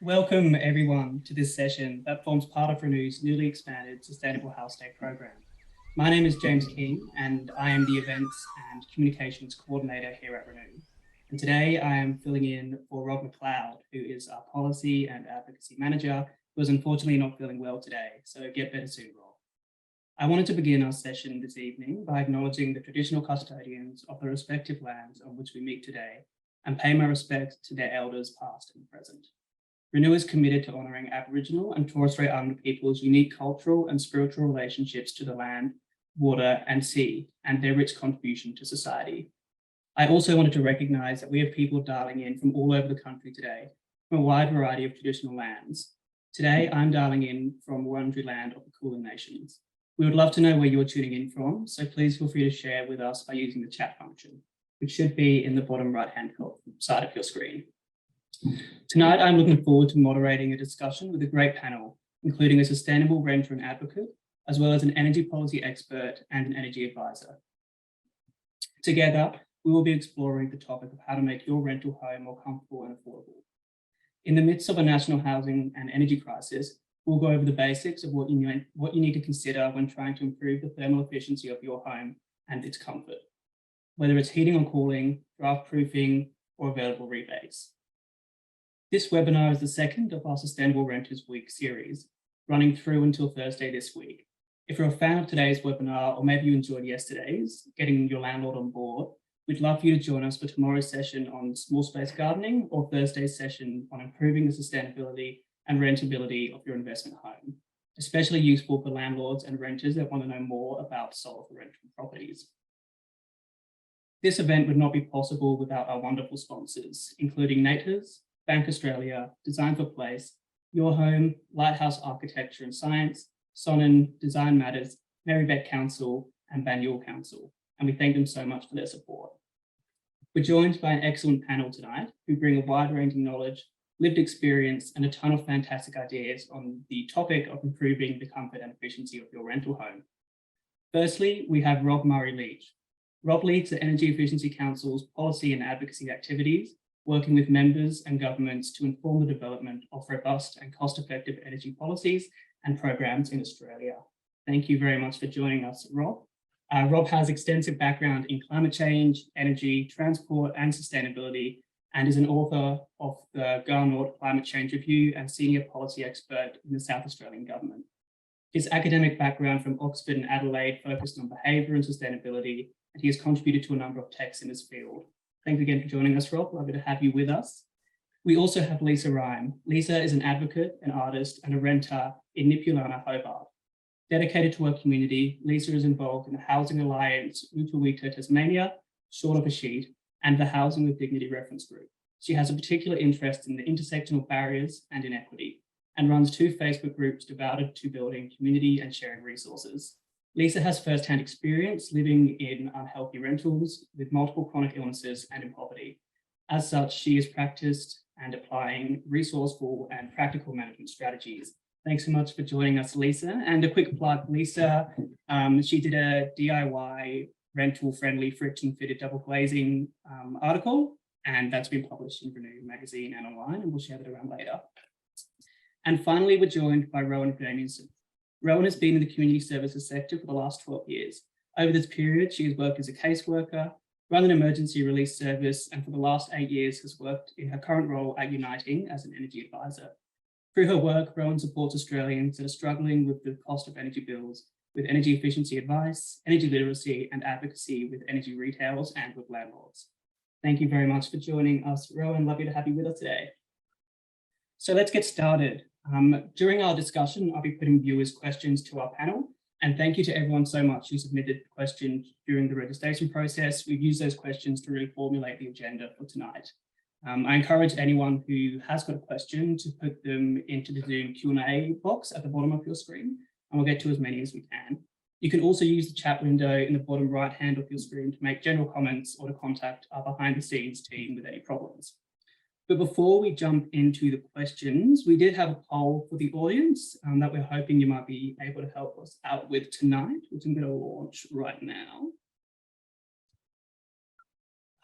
Welcome everyone to this session that forms part of Renew's newly expanded Sustainable House Day program. My name is James King and I am the Events and Communications Coordinator here at Renew. And today I am filling in for Rob McLeod, who is our Policy and Advocacy Manager, who is unfortunately not feeling well today, so get better soon, Rob. I wanted to begin our session this evening by acknowledging the traditional custodians of the respective lands on which we meet today and pay my respects to their elders past and present. Renew is committed to honouring Aboriginal and Torres Strait Islander people's unique cultural and spiritual relationships to the land, water and sea, and their rich contribution to society. I also wanted to recognise that we have people dialling in from all over the country today, from a wide variety of traditional lands. Today, I'm dialing in from Wurundjeri land of the Kulin Nations. We would love to know where you're tuning in from, so please feel free to share with us by using the chat function, which should be in the bottom right-hand side of your screen. Tonight, I'm looking forward to moderating a discussion with a great panel, including a sustainable renter and advocate, as well as an energy policy expert and an energy advisor. Together, we will be exploring the topic of how to make your rental home more comfortable and affordable. In the midst of a national housing and energy crisis, we'll go over the basics of what you need to consider when trying to improve the thermal efficiency of your home and its comfort, whether it's heating or cooling, draft proofing, or available rebates. This webinar is the second of our Sustainable Renters Week series, running through until Thursday this week. If you're a fan of today's webinar, or maybe you enjoyed yesterday's, getting your landlord on board, we'd love for you to join us for tomorrow's session on small space gardening or Thursday's session on improving the sustainability and rentability of your investment home, especially useful for landlords and renters that want to know more about solar for rental properties. This event would not be possible without our wonderful sponsors, including NATERS, Bank Australia, Design for Place, Your Home, Lighthouse Architecture and Science, Sonnen, Design Matters, Marybeck Council, and Banyule Council, and we thank them so much for their support. We're joined by an excellent panel tonight who bring a wide-ranging knowledge, lived experience, and a ton of fantastic ideas on the topic of improving the comfort and efficiency of your rental home. Firstly, we have Rob Murray-Leach. Rob leads the Energy Efficiency Council's policy and advocacy activities, working with members and governments to inform the development of robust and cost-effective energy policies and programs in Australia. Thank you very much for joining us, Rob. Rob has extensive background in climate change, energy, transport, and sustainability, and is an author of the Garnort Climate Change Review and senior policy expert in the South Australian Government. His academic background from Oxford and Adelaide focused on behaviour and sustainability, and he has contributed to a number of texts in this field. Thanks again for joining us, Rob. Lovely to have you with us. We also have Lisa Rhyme. Lisa is an advocate, an artist, and a renter in Nipulana, Hobart. Dedicated to her community, Lisa is involved in the Housing Alliance Utawita Tasmania, Short of a Sheet, and the Housing with Dignity reference group. She has a particular interest in the intersectional barriers and inequity, and runs 2 Facebook groups devoted to building community and sharing resources. Lisa has first-hand experience living in unhealthy rentals with multiple chronic illnesses and in poverty. As such, she has practiced and applying resourceful and practical management strategies. Thanks so much for joining us, Lisa. And a quick plug, Lisa, she did a DIY rental-friendly friction-fitted double glazing article, and that's been published in Renew magazine and online, and we'll share that around later. And finally, we're joined by Rowan Jamieson. Rowan has been in the community services sector for the last 12 years. Over this period, she has worked as a caseworker, run an emergency relief service, and for the last 8 years has worked in her current role at Uniting as an energy advisor. Through her work, Rowan supports Australians that are struggling with the cost of energy bills, with energy efficiency advice, energy literacy, and advocacy with energy retailers and with landlords. Thank you very much for joining us, Rowan. Lovely to have you with us today. So let's get started. During our discussion, I'll be putting viewers' questions to our panel, and thank you to everyone so much who submitted questions during the registration process. We've used those questions to really formulate the agenda for tonight. I encourage anyone who has got a question to put them into the Zoom Q&A box at the bottom of your screen, and we'll get to as many as we can. You can also use the chat window in the bottom right hand of your screen to make general comments or to contact our behind the scenes team with any problems. But before we jump into the questions, we did have a poll for the audience that we're hoping you might be able to help us out with tonight, which I'm going to launch right now.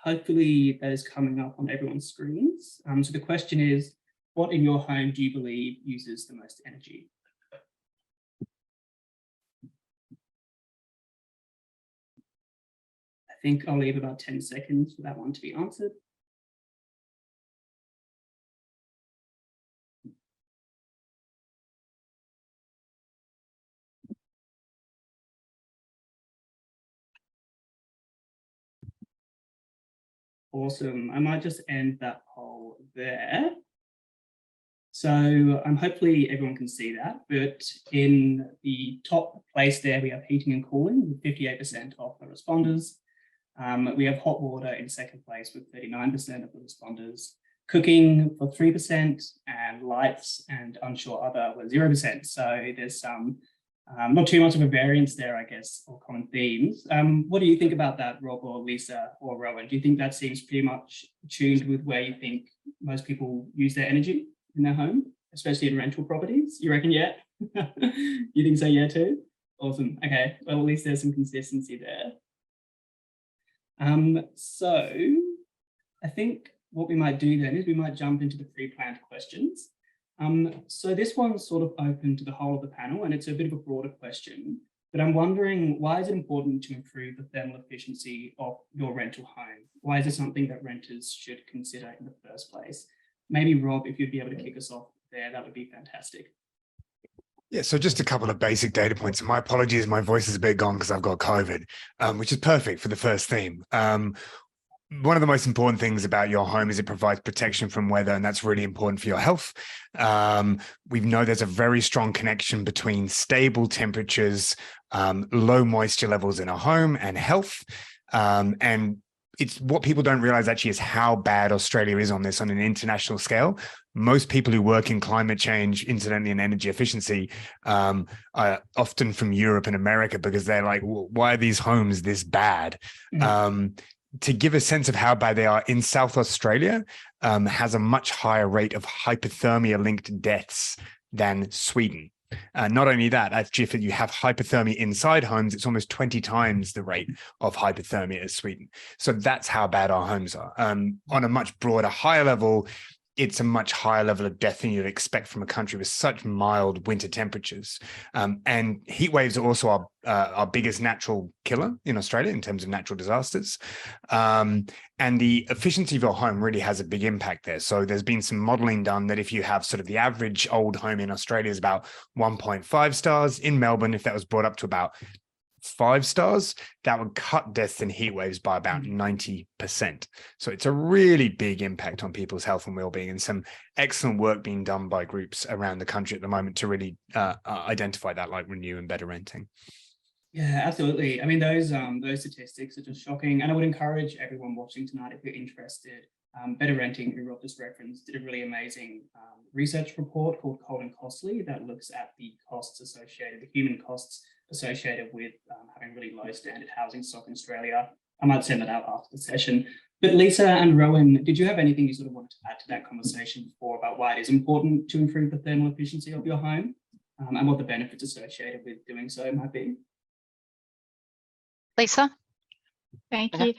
Hopefully that is coming up on everyone's screens. So the question is, what in your home do you believe uses the most energy? I think I'll leave about 10 seconds for that one to be answered. Awesome. I might just end that poll there. So hopefully everyone can see that, but in the top place there, we have heating and cooling with 58% of the responders. We have hot water in second place with 39% of the responders, cooking for 3%, and lights and unsure other were 0%. So there's not too much of a variance there, I guess, or common themes. What do you think about that, Rob or Lisa or Rowan? Do you think that seems pretty much tuned with where you think most people use their energy in their home, especially in rental properties? You reckon, yeah? You think so, yeah, too? Awesome. Okay, well, at least there's some consistency there. So I think what we might do then is we might jump into the pre-planned questions. So this one's sort of open to the whole of the panel, and it's a bit of a broader question, but I'm wondering, why is it important to improve the thermal efficiency of your rental home? Why is it something that renters should consider in the first place? Maybe Rob, if you'd be able to kick us off there, that would be fantastic. Yeah, so just a couple of basic data points. My apologies, my voice is a bit gone because I've got COVID, which is perfect for the first theme. One of the most important things about your home is it provides protection from weather, and that's really important for your health. We know there's a very strong connection between stable temperatures, low moisture levels in a home, and health. And it's what people don't realize actually is how bad Australia is on this on an international scale. Most people who work in climate change, incidentally, and energy efficiency are often from Europe and America, because they're like, why are these homes this bad? To give a sense of how bad they are, in South Australia has a much higher rate of hypothermia-linked deaths than Sweden. Not only that, actually, if you have hypothermia inside homes, it's almost 20 times the rate of hypothermia as Sweden. So that's how bad our homes are. On a much broader, higher level, it's a much higher level of death than you'd expect from a country with such mild winter temperatures. And heat waves are also our biggest natural killer in Australia in terms of natural disasters. And the efficiency of your home really has a big impact there. So there's been some modeling done that if you have sort of the average old home in Australia is about 1.5 stars. In Melbourne, if that was brought up to about 5 stars, that would cut deaths in heat waves by about 90%. So it's a really big impact on people's health and well-being, and some excellent work being done by groups around the country at the moment to really identify that, like Renew and Better Renting. Yeah, absolutely. I mean, those statistics are just shocking, and I would encourage everyone watching tonight, if you're interested, Better Renting, who Rob just referenced, did a really amazing research report called Cold and Costly that looks at the costs associated, the human costs associated with having really low standard housing stock in Australia. I might send that out after the session. But Lisa and Rowan, did you have anything you sort of wanted to add to that conversation before about why it is important to improve the thermal efficiency of your home and what the benefits associated with doing so might be? Lisa? Thank you.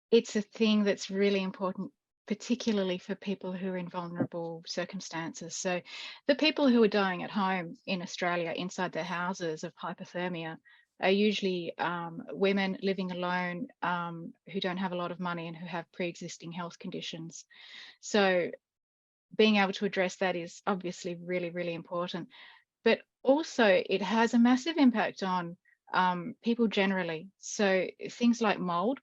It's a thing that's really important, particularly for people who are in vulnerable circumstances. So the people who are dying at home in Australia inside their houses of hypothermia are usually women living alone who don't have a lot of money and who have pre-existing health conditions. So being able to address that is obviously really, really important. But also it has a massive impact on people generally. So things like mold,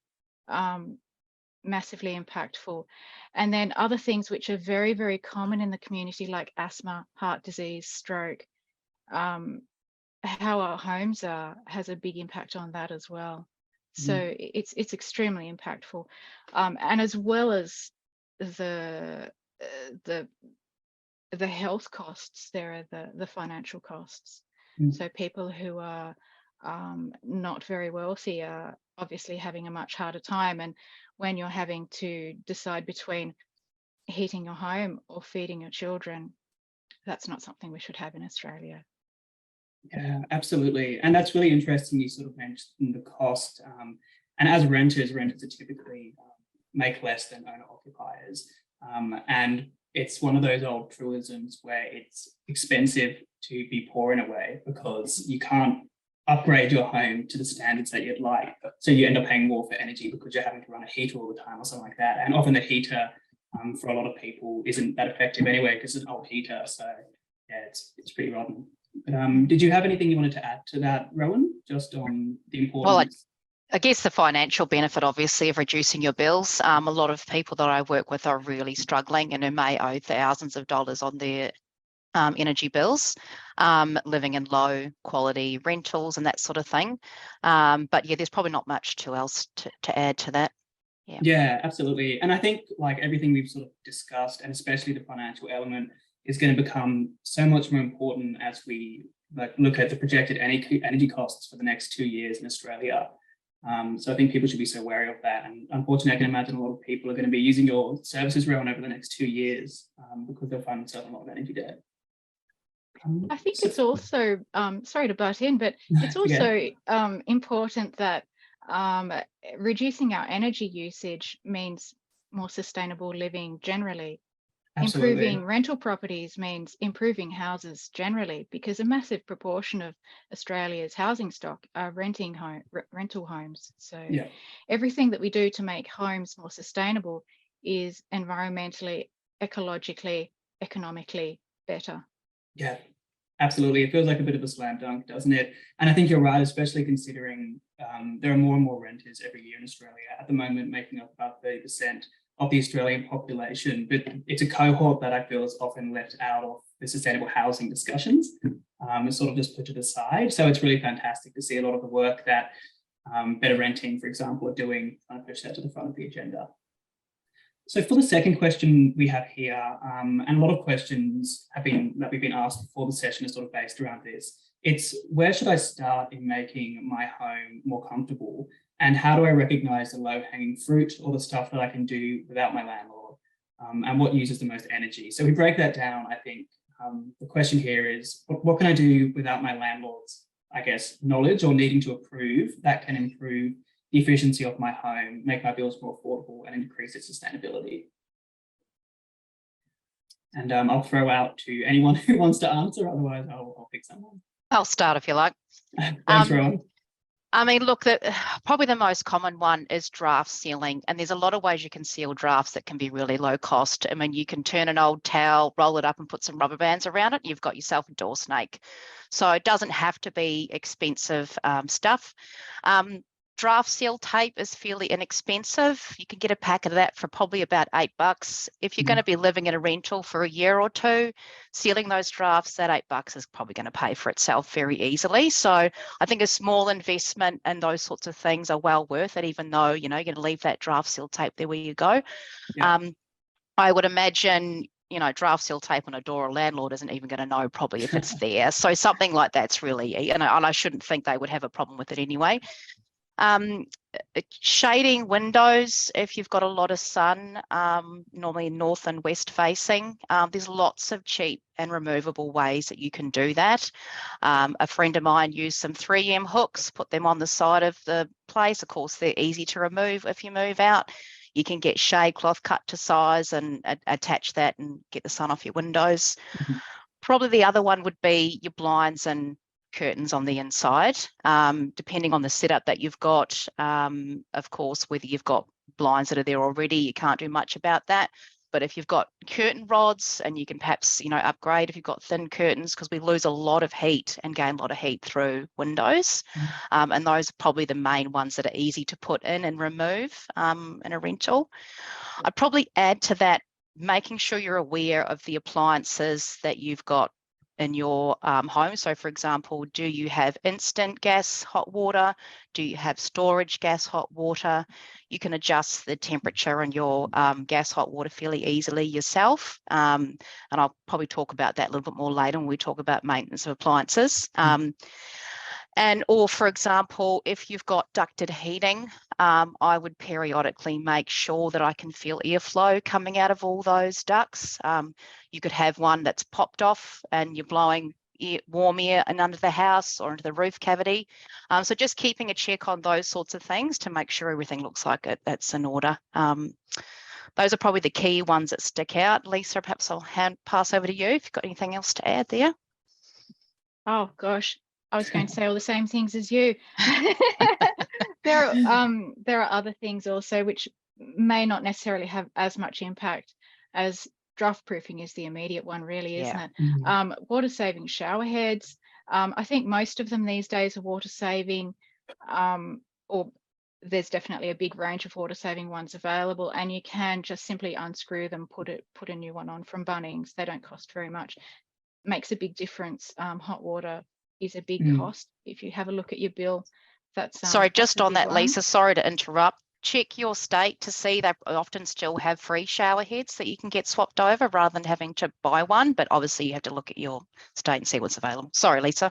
massively impactful. And then other things which are very, very common in the community, like asthma, heart disease, stroke, how our homes are has a big impact on that as well. So it's extremely impactful. And as well as the health costs, there are the financial costs. So people who are not very wealthy are obviously having a much harder time. And when you're having to decide between heating your home or feeding your children, that's not something we should have in Australia. Yeah, absolutely. And that's really interesting. You sort of mentioned the cost. And as renters are typically make less than owner occupiers. And it's one of those old truisms where it's expensive to be poor in a way, because you can't upgrade your home to the standards that you'd like. So you end up paying more for energy because you're having to run a heater all the time or something like that. And often the heater, for a lot of people, isn't that effective anyway because it's an old heater. So yeah, it's pretty rotten. But did you have anything you wanted to add to that, Rowan, just on the importance? Well, I guess the financial benefit, obviously, of reducing your bills. A lot of people that I work with are really struggling and who may owe thousands of dollars on their energy bills, living in low quality rentals and that sort of thing. But yeah, there's probably not much else to add to that. Yeah, absolutely. And I think like everything we've sort of discussed, and especially the financial element, is going to become so much more important as we look at the projected energy costs for the next 2 years in Australia. So I think people should be so wary of that. And unfortunately, I can imagine a lot of people are going to be using your services, Rowan, over the next 2 years because they'll find themselves in a lot of energy debt. I think it's also, sorry to butt in, but it's also important that reducing our energy usage means more sustainable living generally. Absolutely. Improving rental properties means improving houses generally, because a massive proportion of Australia's housing stock are rental homes. So everything that we do to make homes more sustainable is environmentally, ecologically, economically better. Yeah, absolutely. It feels like a bit of a slam dunk, doesn't it? And I think you're right, especially considering there are more and more renters every year in Australia, at the moment making up about 30% of the Australian population, but it's a cohort that I feel is often left out of the sustainable housing discussions. It's sort of just put to the side. So it's really fantastic to see a lot of the work that Better Renting, for example, are doing, trying to push that to the front of the agenda. So for the second question we have here, and a lot of questions that we've been asked before the session is sort of based around this. It's where should I start in making my home more comfortable? And how do I recognize the low-hanging fruit or the stuff that I can do without my landlord? And what uses the most energy? So we break that down. I think the question here is, what can I do without my landlord's, I guess, knowledge or needing to approve that can improve the efficiency of my home, make my bills more affordable, and increase its sustainability? And I'll throw out to anyone who wants to answer, otherwise I'll pick someone. I'll start if you like. Thanks, Rowan. I mean, look, probably the most common one is draft sealing, and there's a lot of ways you can seal drafts that can be really low cost. I mean, you can turn an old towel, roll it up and put some rubber bands around it, and you've got yourself a door snake. So it doesn't have to be expensive stuff. Draft seal tape is fairly inexpensive. You can get a packet of that for probably about $8. If you're going to be living in a rental for a year or two, sealing those drafts, that $8 is probably going to pay for itself very easily. So I think a small investment and those sorts of things are well worth it, even though, you know, you're going to leave that draft seal tape there where you go. I would imagine, you know, draft seal tape on a door, a landlord isn't even going to know probably if it's there. So something like that's really, and I shouldn't think they would have a problem with it anyway. Shading windows, if you've got a lot of sun, normally north and west facing, there's lots of cheap and removable ways that you can do that. A friend of mine used some 3M hooks, put them on the side of the place. Of course, they're easy to remove if you move out. You can get shade cloth cut to size and attach that and get the sun off your windows. Probably the other one would be your blinds and curtains on the inside, depending on the setup that you've got. Of course, whether you've got blinds that are there already, you can't do much about that. But if you've got curtain rods, and you can perhaps, you know, upgrade if you've got thin curtains, because we lose a lot of heat and gain a lot of heat through windows. And those are probably the main ones that are easy to put in and remove in a rental. I'd probably add to that, making sure you're aware of the appliances that you've got in your home. So for example, do you have instant gas hot water? Do you have storage gas hot water? You can adjust the temperature in your gas hot water fairly easily yourself. And I'll probably talk about that a little bit more later when we talk about maintenance of appliances. Or for example, if you've got ducted heating, I would periodically make sure that I can feel airflow coming out of all those ducts. You could have one that's popped off and you're blowing warm air in under the house or into the roof cavity. So just keeping a check on those sorts of things to make sure everything looks like it's in order. those are probably the key ones that stick out. Lisa, perhaps I'll pass over to you if you've got anything else to add there. Oh gosh, I was going to say all the same things as you. There are other things also which may not necessarily have as much impact as draught proofing is the immediate one, really, isn't it? Water saving shower heads. I think most of them these days are water saving, or there's definitely a big range of water saving ones available, and you can just simply unscrew them, put a new one on from Bunnings. They don't cost very much. Makes a big difference. Hot water is a big cost. If you have a look at your bill, that's sorry, that's just on that, Lisa, sorry to interrupt. Check your state to see they often still have free shower heads that you can get swapped over rather than having to buy one, but obviously you have to look at your state and see what's available. Sorry, Lisa.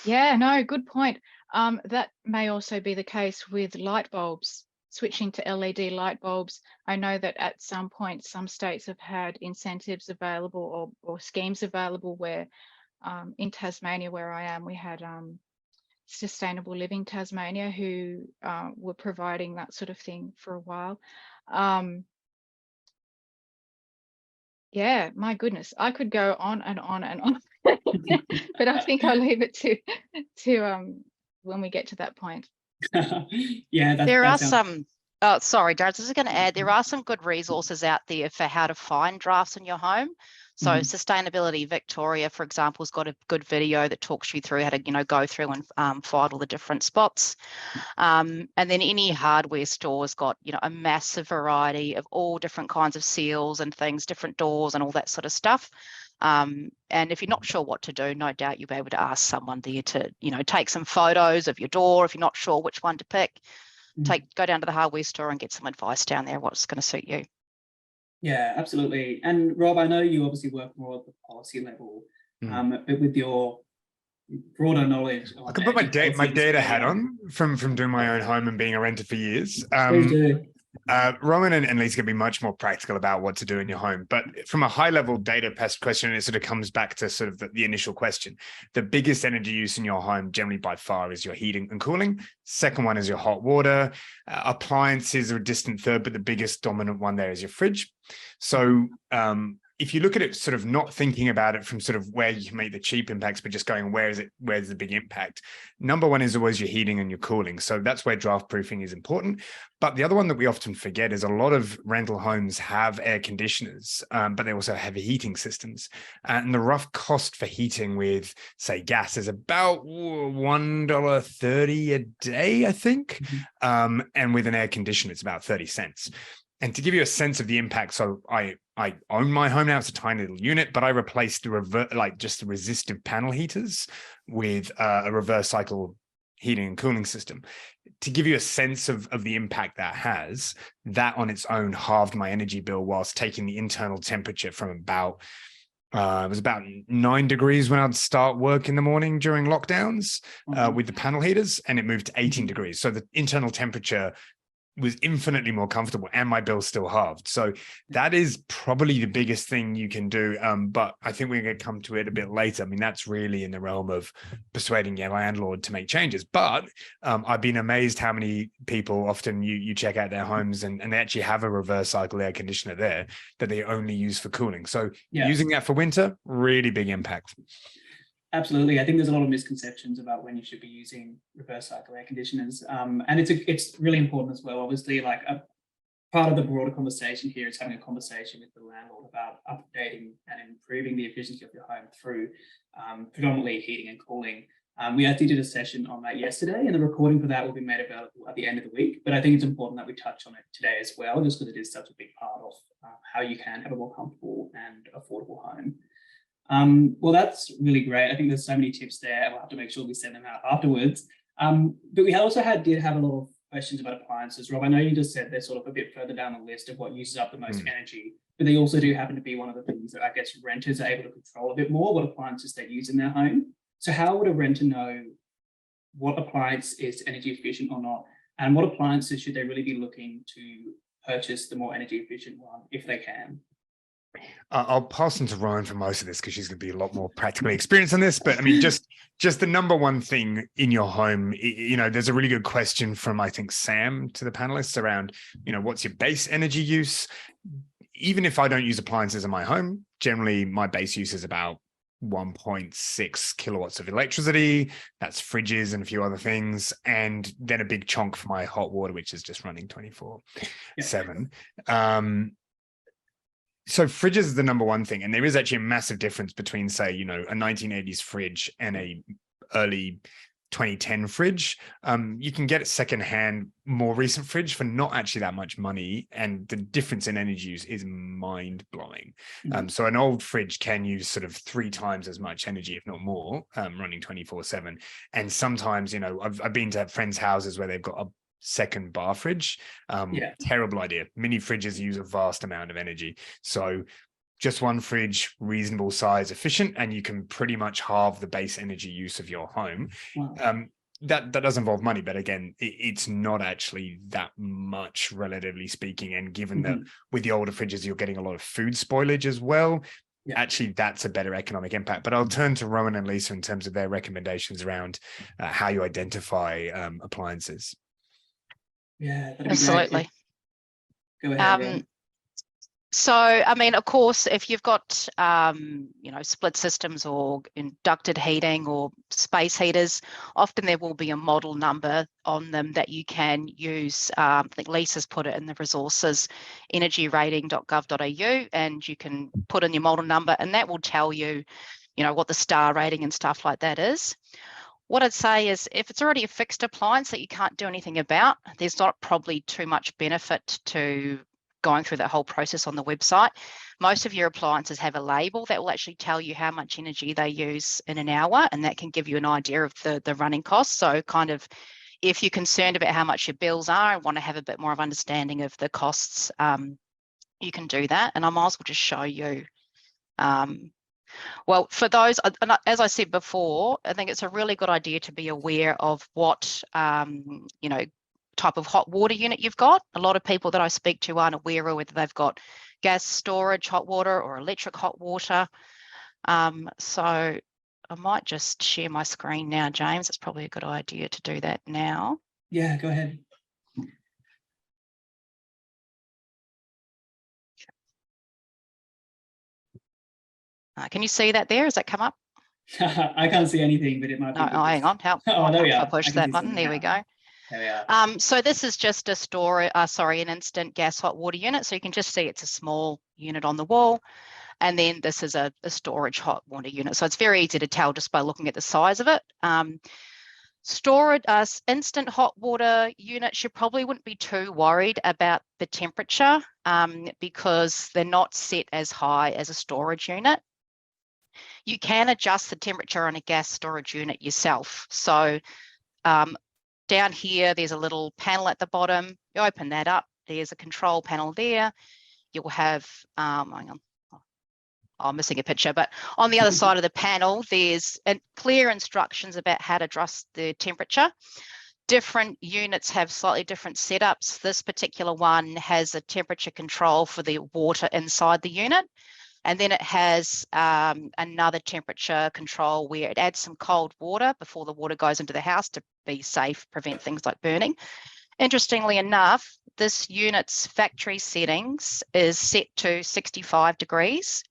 Yeah, no, good point. That may also be the case with light bulbs. Switching to LED light bulbs. I know that at some point some states have had incentives available or schemes available where in Tasmania, where I am, we had Sustainable Living Tasmania who were providing that sort of thing for a while. Yeah, my goodness, I could go on and on and on, but I think I'll leave it to when we get to that point. Yeah, there are some. Oh, sorry, Darren, I was just going to add, there are some good resources out there for how to find drafts in your home. So Sustainability Victoria, for example, has got a good video that talks you through how to, go through and find all the different spots. And then any hardware store's got, a massive variety of all different kinds of seals and things, different doors and all that sort of stuff. And if you're not sure what to do, no doubt you'll be able to ask someone there to, take some photos of your door if you're not sure which one to pick. Go down to the hardware store and get some advice down there what's going to suit you. Yeah, absolutely. And Rob, I know you obviously work more at the policy level, but with your broader knowledge, I can put my data hat on from doing my own home and being a renter for years. Please do. Roman and Lisa can be much more practical about what to do in your home, but from a high level data question, it sort of comes back to sort of the initial question. The biggest energy use in your home generally by far is your heating and cooling. Second one is your hot water. Appliances are a distant third, but the biggest dominant one there is your fridge. So if you look at it sort of not thinking about it from sort of where you can make the cheap impacts, but just going, where's the big impact? Number one is always your heating and your cooling. So that's where draught proofing is important. But the other one that we often forget is a lot of rental homes have air conditioners, but they also have heating systems. And the rough cost for heating with, say, gas is about $1.30 a day, I think. And with an air conditioner, it's about 30 cents. And to give you a sense of the impact, so I own my home now. It's a tiny little unit, but I replaced the resistive panel heaters with a reverse cycle heating and cooling system. To give you a sense of the impact that has, that on its own halved my energy bill whilst taking the internal temperature from about, it was about 9 degrees when I'd start work in the morning during lockdowns with the panel heaters, and it moved to 18 degrees. So the internal temperature was infinitely more comfortable and my bill still halved. So that is probably the biggest thing you can do. But I think we're going to come to it a bit later. I mean, that's really in the realm of persuading your landlord to make changes. But I've been amazed how many people often you check out their homes and they actually have a reverse cycle air conditioner there that they only use for cooling. So using that for winter, really big impact. Absolutely. I think there's a lot of misconceptions about when you should be using reverse cycle air conditioners. And it's really important as well. Obviously, like a part of the broader conversation here is having a conversation with the landlord about updating and improving the efficiency of your home through predominantly heating and cooling. We actually did a session on that yesterday, and the recording for that will be made available at the end of the week. But I think it's important that we touch on it today as well, just because it is such a big part of how you can have a more comfortable and affordable home. Well, that's really great. I think there's so many tips there. We'll have to make sure we send them out afterwards. But we also did have a lot of questions about appliances. Rob, I know you just said they're sort of a bit further down the list of what uses up the most energy, but they also do happen to be one of the things that I guess renters are able to control a bit more, what appliances they use in their home. So how would a renter know what appliance is energy efficient or not? And what appliances should they really be looking to purchase the more energy efficient one if they can? I'll pass on to Ryan for most of this because she's going to be a lot more practically experienced on this. But I mean, just the number one thing in your home, there's a really good question from, I think, Sam to the panelists around, what's your base energy use? Even if I don't use appliances in my home, generally my base use is about 1.6 kilowatts of electricity. That's fridges and a few other things. And then a big chunk for my hot water, which is just running 24/7. So fridges is the number one thing. And there is actually a massive difference between, say, a 1980s fridge and a early 2010 fridge. You can get a secondhand, more recent fridge for not actually that much money. And the difference in energy use is mind blowing. So an old fridge can use sort of 3 times as much energy, if not more, running 24/7. And sometimes, I've been to friends' houses where they've got a second bar fridge. Terrible idea. Mini fridges use a vast amount of energy. So just one fridge, reasonable size, efficient, and you can pretty much halve the base energy use of your home. Wow. That does involve money, but again, it's not actually that much, relatively speaking. And given that with the older fridges, you're getting a lot of food spoilage as well, actually, that's a better economic impact. But I'll turn to Rowan and Lisa in terms of their recommendations around how you identify appliances. Yeah, absolutely. Go ahead. So, I mean, of course, if you've got, split systems or inducted heating or space heaters, often there will be a model number on them that you can use. I think Lisa's put it in the resources, energyrating.gov.au, and you can put in your model number, and that will tell you, what the star rating and stuff like that is. What I'd say is if it's already a fixed appliance that you can't do anything about, there's not probably too much benefit to going through that whole process on the website. Most of your appliances have a label that will actually tell you how much energy they use in an hour, and that can give you an idea of the running costs. So kind of if you're concerned about how much your bills are and want to have a bit more of understanding of the costs, you can do that. And I might as well just show you. Well, for those, as I said before, I think it's a really good idea to be aware of what, type of hot water unit you've got. A lot of people that I speak to aren't aware of whether they've got gas storage hot water or electric hot water. So I might just share my screen now, James. It's probably a good idea to do that now. Yeah, go ahead. Can you see that there? Has that come up? I can't see anything, but it might be. Oh, hang on. Help. Oh, there we are. I push that button. There we go. There we are. So this is just an instant gas hot water unit. So you can just see it's a small unit on the wall. And then this is a storage hot water unit. So it's very easy to tell just by looking at the size of it. Instant hot water units, you probably wouldn't be too worried about the temperature because they're not set as high as a storage unit. You can adjust the temperature on a gas storage unit yourself. So down here, there's a little panel at the bottom. You open that up. There's a control panel there. You'll have, hang on. Oh, I'm missing a picture, but on the other side of the panel, there's clear instructions about how to adjust the temperature. Different units have slightly different setups. This particular one has a temperature control for the water inside the unit. And then it has another temperature control where it adds some cold water before the water goes into the house to be safe, prevent things like burning. Interestingly enough, this unit's factory settings is set to 65 degrees,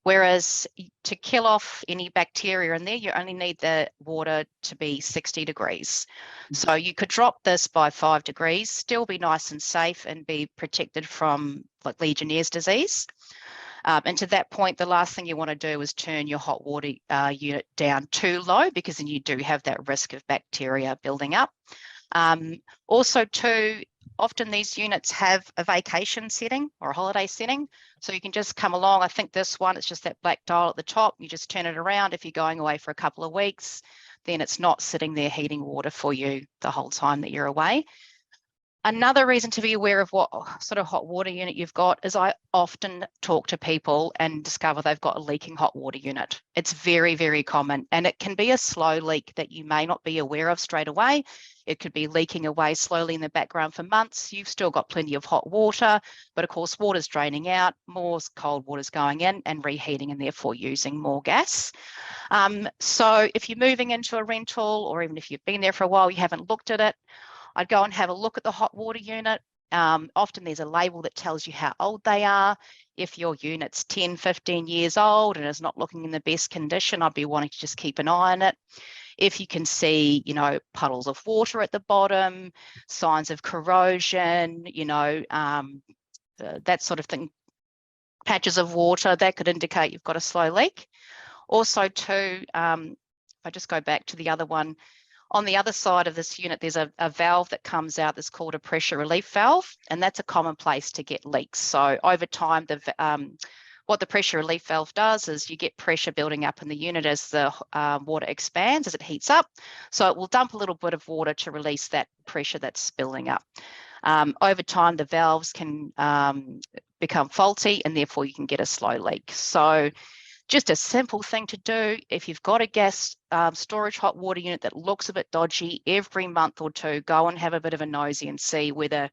whereas to kill off any bacteria in there, you only need the water to be 60 degrees. So you could drop this by 5 degrees, still be nice and safe and be protected from like Legionnaire's disease. And to that point, the last thing you want to do is turn your hot water unit down too low because then you do have that risk of bacteria building up. Also too, often these units have a vacation setting or a holiday setting. So you can just come along. I think this one, it's just that black dial at the top. You just turn it around. If you're going away for a couple of weeks, then it's not sitting there heating water for you the whole time that you're away. Another reason to be aware of what sort of hot water unit you've got is I often talk to people and discover they've got a leaking hot water unit. It's very, very common, and it can be a slow leak that you may not be aware of straight away. It could be leaking away slowly in the background for months. You've still got plenty of hot water, but of course, water's draining out, more cold water's going in and reheating, and therefore using more gas. So if you're moving into a rental, or even if you've been there for a while, you haven't looked at it, I'd go and have a look at the hot water unit. Often there's a label that tells you how old they are. If your unit's 10, 15 years old and is not looking in the best condition, I'd be wanting to just keep an eye on it. If you can see, puddles of water at the bottom, signs of corrosion, that sort of thing, patches of water, that could indicate you've got a slow leak. Also too, if I just go back to the other one, on the other side of this unit, there's a valve that comes out that's called a pressure relief valve, and that's a common place to get leaks. So over time, what the pressure relief valve does is you get pressure building up in the unit as the water expands, as it heats up. So it will dump a little bit of water to release that pressure that's building up. Over time, the valves can become faulty, and therefore you can get a slow leak. So just a simple thing to do, if you've got a gas storage hot water unit that looks a bit dodgy, every month or two, go and have a bit of a nosy and see whether,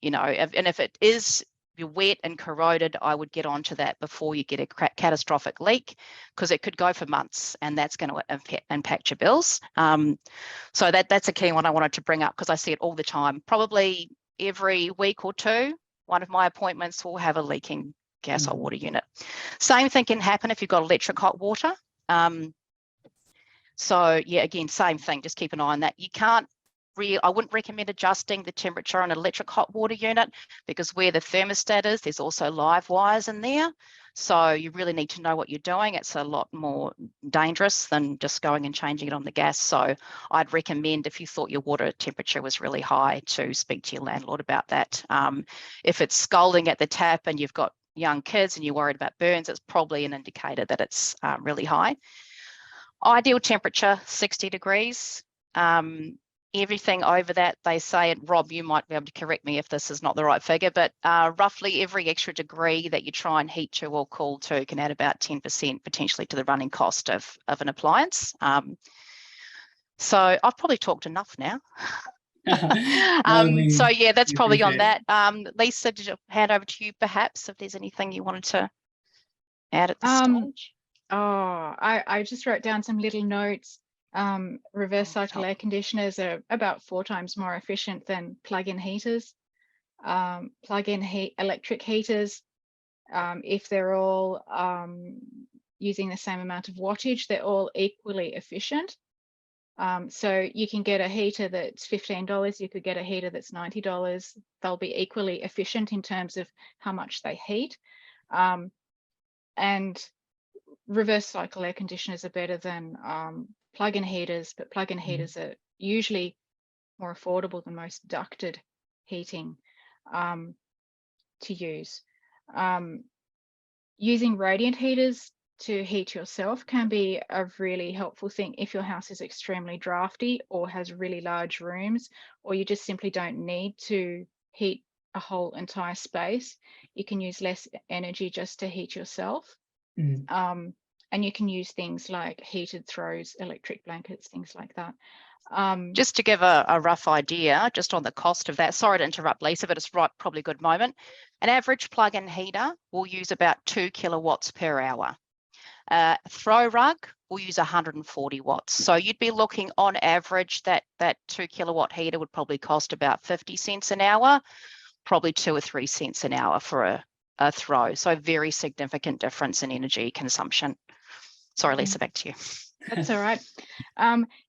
and if it is wet and corroded, I would get onto that before you get a catastrophic leak, because it could go for months, and that's going to impact your bills. So that's a key one I wanted to bring up, because I see it all the time. Probably every week or two, one of my appointments will have a leaking gas hot water unit. Same thing can happen if you've got electric hot water. So yeah, again, same thing, just keep an eye on that. You can't I wouldn't recommend adjusting the temperature on an electric hot water unit, because where the thermostat is, there's also live wires in there. So you really need to know what you're doing. It's a lot more dangerous than just going and changing it on the gas. So I'd recommend, if you thought your water temperature was really high, to speak to your landlord about that. If it's scalding at the tap and you've got young kids and you're worried about burns, it's probably an indicator that it's really high. Ideal temperature, 60 degrees. Everything over that, they say, and Rob, you might be able to correct me if this is not the right figure, but roughly every extra degree that you try and heat to or cool to can add about 10% potentially to the running cost of an appliance. So I've probably talked enough now. So yeah, that's probably on that. Lisa, did I hand over to you perhaps if there's anything you wanted to add at this stage? I just wrote down some little notes. Reverse cycle air conditioners are about 4 times more efficient than plug-in heaters. Plug-in electric heaters, if they're all using the same amount of wattage, they're all equally efficient. So you can get a heater that's $15, you could get a heater that's $90. They'll be equally efficient in terms of how much they heat. And reverse cycle air conditioners are better than plug-in heaters, but plug-in heaters are usually more affordable than most ducted heating to use. Using radiant heaters to heat yourself can be a really helpful thing if your house is extremely drafty or has really large rooms, or you just simply don't need to heat a whole entire space. You can use less energy just to heat yourself. And you can use things like heated throws, electric blankets, things like that. Just to give a rough idea, just on the cost of that, sorry to interrupt, Lisa, but it's probably a good moment. An average plug-in heater will use about 2 kilowatts per hour. Throw rug will use 140 watts. So you'd be looking on average that 2 kilowatt heater would probably cost about 50 cents an hour, probably 2 or 3 cents an hour for a throw. So a very significant difference in energy consumption. Sorry, Lisa, back to you. That's all right.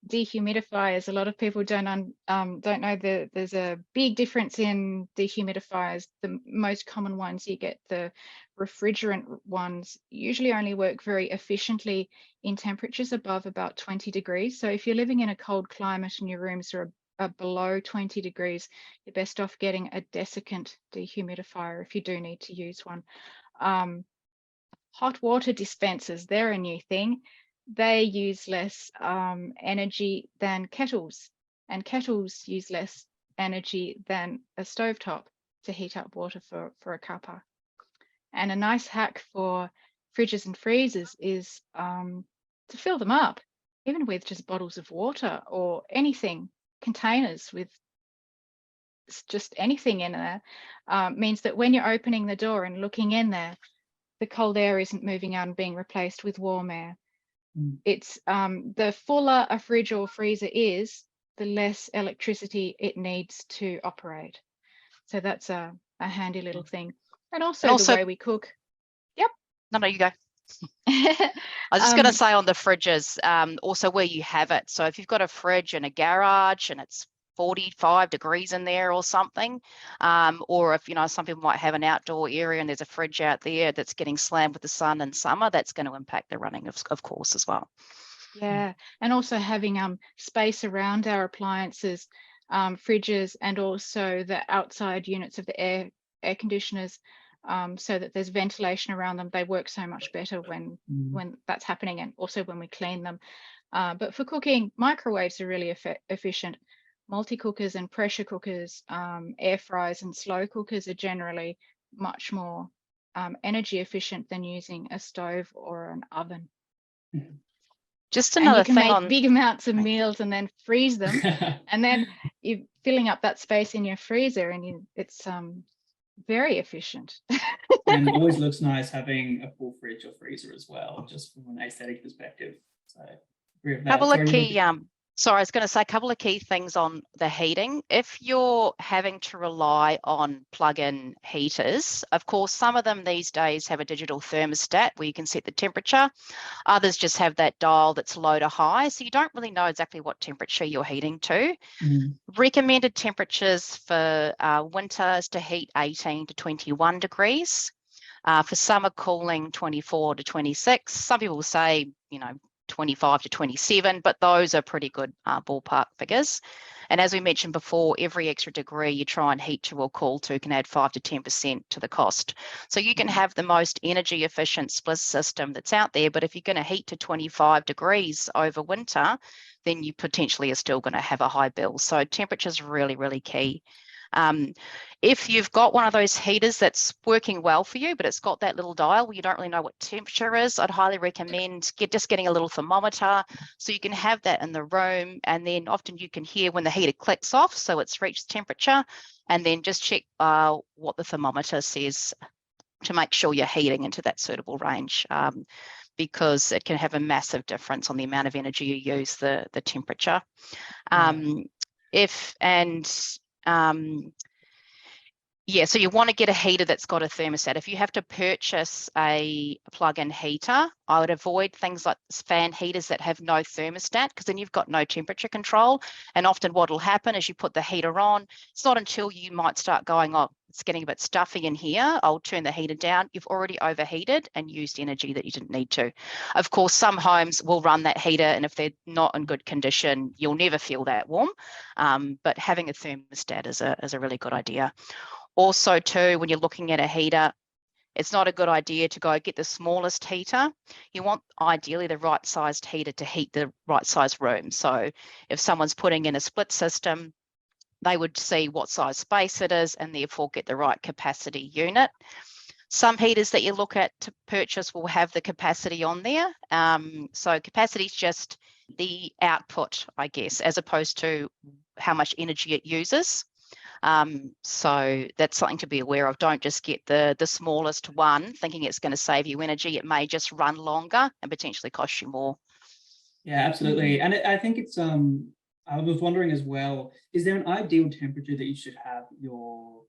Dehumidifiers, a lot of people don't know that there's a big difference in dehumidifiers. The most common ones, you get the refrigerant ones, usually only work very efficiently in temperatures above about 20 degrees. So if you're living in a cold climate and your rooms are below 20 degrees, you're best off getting a desiccant dehumidifier if you do need to use one. Hot water dispensers, they're a new thing. They use less energy than kettles, and kettles use less energy than a stovetop to heat up water for a cuppa. And a nice hack for fridges and freezers is to fill them up, even with just bottles of water or anything containers with just anything in there means that when you're opening the door and looking in there, the cold air isn't moving out and being replaced with warm air. It's the fuller a fridge or freezer is, the less electricity it needs to operate. So that's a handy little thing. And also the way we cook. Yep. No, you go. I was just going to say on the fridges, also where you have it. So if you've got a fridge in a garage and it's 45 degrees in there or something, or if, some people might have an outdoor area and there's a fridge out there that's getting slammed with the sun in summer, that's going to impact the running of course as well. Yeah, and also having space around our appliances, fridges, and also the outside units of the air conditioners, so that there's ventilation around them. They work so much better when that's happening, and also when we clean them. But for cooking, microwaves are really efficient. Multi-cookers and pressure cookers, air fryers and slow cookers are generally much more energy efficient than using a stove or an oven. Just another thing, and you can make big amounts of meals and then freeze them, and then you're filling up that space in your freezer, and it's very efficient. And it always looks nice having a full fridge or freezer as well, just from an aesthetic perspective. So agree with that. Couple of key sorry, I was going to say a couple of key things on the heating. If you're having to rely on plug-in heaters, of course, some of them these days have a digital thermostat where you can set the temperature. Others just have that dial that's low to high, so you don't really know exactly what temperature you're heating to. Recommended temperatures for winter is to heat 18 to 21 degrees. For summer cooling, 24 to 26. Some people say, 25 to 27, but those are pretty good ballpark figures. And as we mentioned before, every extra degree you try and heat to or cool to can add 5 to 10% to the cost. So you can have the most energy efficient split system that's out there, but if you're going to heat to 25 degrees over winter, then you potentially are still going to have a high bill. So temperature is really, really key. If you've got one of those heaters that's working well for you, but it's got that little dial where you don't really know what temperature is, I'd highly recommend just getting a little thermometer so you can have that in the room, and then often you can hear when the heater clicks off, so it's reached temperature, and then just check what the thermometer says to make sure you're heating into that suitable range, because it can have a massive difference on the amount of energy you use, the temperature. So you want to get a heater that's got a thermostat. If you have to purchase a plug-in heater, I would avoid things like fan heaters that have no thermostat, because then you've got no temperature control. And often what will happen is you put the heater on. It's not until you might start going, oh, it's getting a bit stuffy in here, I'll turn the heater down. You've already overheated and used energy that you didn't need to. Of course, some homes will run that heater, and if they're not in good condition, you'll never feel that warm. But having a thermostat is a really good idea. Also, too, when you're looking at a heater, it's not a good idea to go get the smallest heater. You want ideally the right sized heater to heat the right size room. So if someone's putting in a split system, they would see what size space it is and therefore get the right capacity unit. Some heaters that you look at to purchase will have the capacity on there. So capacity is just the output, I guess, as opposed to how much energy it uses. So that's something to be aware of. Don't just get the smallest one thinking it's going to save you energy. It may just run longer and potentially cost you more. Yeah, absolutely. And I think it's I was wondering as well, is there an ideal temperature that you should have your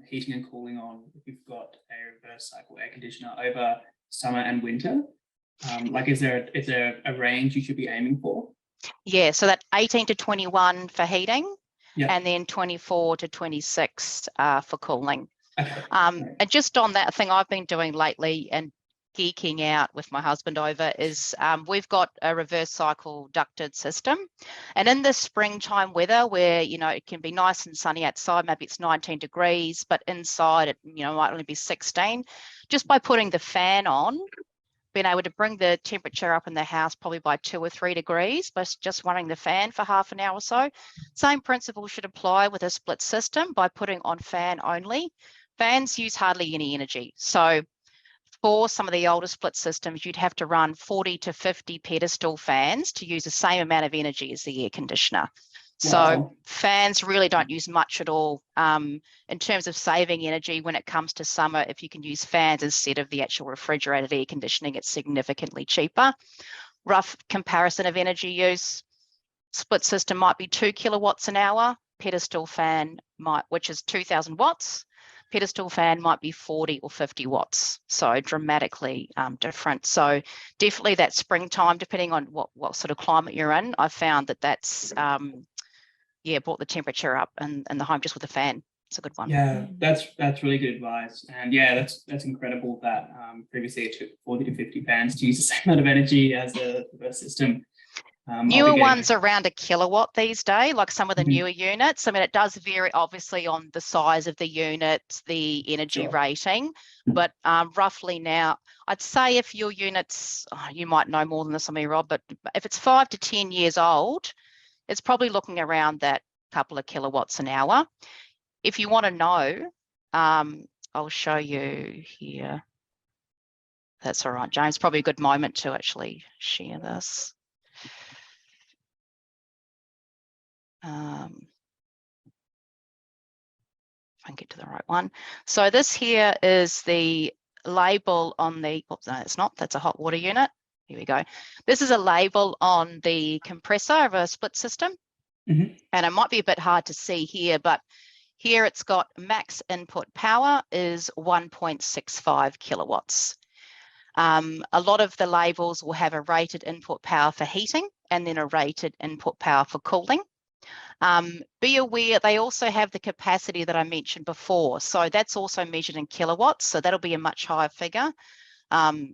heating and cooling on if you've got a reverse cycle air conditioner over summer and winter? Like, is there a range you should be aiming for? Yeah, so that 18 to 21 for heating. Yep. And then 24 to 26 for cooling. Okay. And just on that thing I've been doing lately and geeking out with my husband over is we've got a reverse cycle ducted system. And in the springtime weather where, it can be nice and sunny outside, maybe it's 19 degrees, but inside it, might only be 16, just by putting the fan on, being able to bring the temperature up in the house probably by 2 or 3 degrees by just running the fan for half an hour or so. Same principle should apply with a split system by putting on fan only. Fans use hardly any energy. So for some of the older split systems, you'd have to run 40 to 50 pedestal fans to use the same amount of energy as the air conditioner. So Wow. fans really don't use much at all. In terms of saving energy when it comes to summer, if you can use fans instead of the actual refrigerated air conditioning, it's significantly cheaper. Rough comparison of energy use, split system might be 2 kilowatts an hour, pedestal fan which is 2000 watts, pedestal fan might be 40 or 50 watts. So dramatically different. So definitely that springtime, depending on what sort of climate you're in, I've found that's brought the temperature up in the home just with a fan. It's a good one. Yeah, that's really good advice. And yeah, that's incredible that previously it took 40 to 50 fans to use the same amount of energy as the first system. Newer ones around a kilowatt these days, like some of the newer units. I mean, it does vary obviously on the size of the unit, the energy rating, but roughly now, I'd say if your unit's, you might know more than this on me, Rob, but if it's 5 to 10 years old, it's probably looking around that couple of kilowatts an hour. If you want to know, I'll show you here. That's all right, James. Probably a good moment to actually share this. If I can get to the right one. So this here is the label on the, oops, no, it's not, that's a hot water unit. Here we go. This is a label on the compressor of a split system. And it might be a bit hard to see here, but here it's got max input power is 1.65 kilowatts. A lot of the labels will have a rated input power for heating and then a rated input power for cooling. Be aware they also have the capacity that I mentioned before. So that's also measured in kilowatts. So that'll be a much higher figure.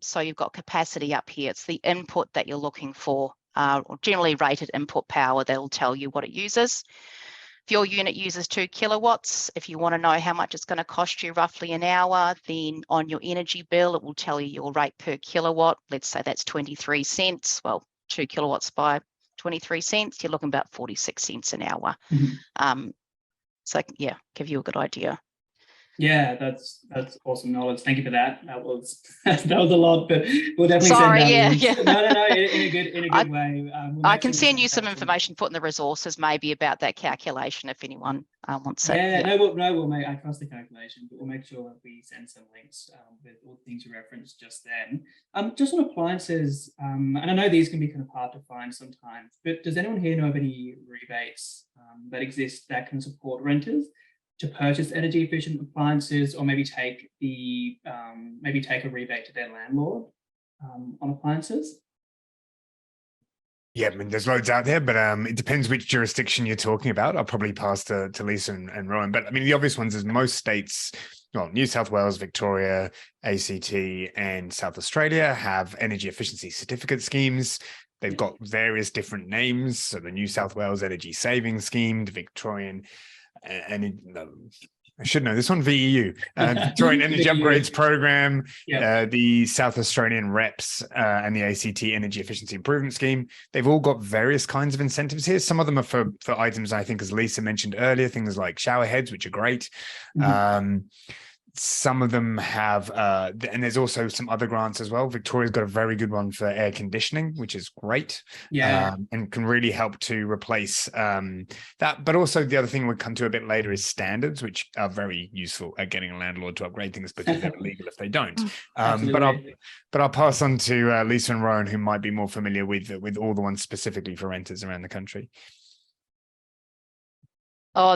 So you've got capacity up here. It's the input that you're looking for, or generally rated input power that'll tell you what it uses. If your unit uses 2 kilowatts, if you want to know how much it's going to cost you roughly an hour, then on your energy bill, it will tell you your rate per kilowatt. Let's say that's 23 cents. Well, 2 kilowatts by 23 cents, you're looking about 46 cents an hour. So yeah, give you a good idea. Yeah, that's awesome knowledge. Thank you for that. That was a lot, but we'll definitely Sorry, send that yeah. No, in a good way. I can send you some information, put in the resources maybe about that calculation if anyone wants it. Yeah, no, we'll make. I trust the calculation, but we'll make sure that we send some links with all the things you referenced just then. Just on appliances, and I know these can be kind of hard to find sometimes, but does anyone here know of any rebates that exist that can support renters to purchase energy efficient appliances, or maybe take a rebate to their landlord on appliances? Yeah, I mean, there's loads out there, but it depends which jurisdiction you're talking about. I'll probably pass to Lisa and Rowan. But I mean, the obvious ones is most states, well, New South Wales, Victoria, ACT, and South Australia have energy efficiency certificate schemes. They've got various different names. So the New South Wales Energy Savings Scheme, the Victorian, I should know this one, VEU, Victorian Energy Upgrades Program, the South Australian REPS, and the ACT Energy Efficiency Improvement Scheme. They've all got various kinds of incentives here. Some of them are for items, I think, as Lisa mentioned earlier, things like shower heads, which are great. Some of them have, and there's also some other grants as well. Victoria's got a very good one for air conditioning, which is great, and can really help to replace that. But also the other thing we'll come to a bit later is standards, which are very useful at getting a landlord to upgrade things because they're illegal if they don't. But I'll pass on to Lisa and Rowan, who might be more familiar with all the ones specifically for renters around the country. Oh,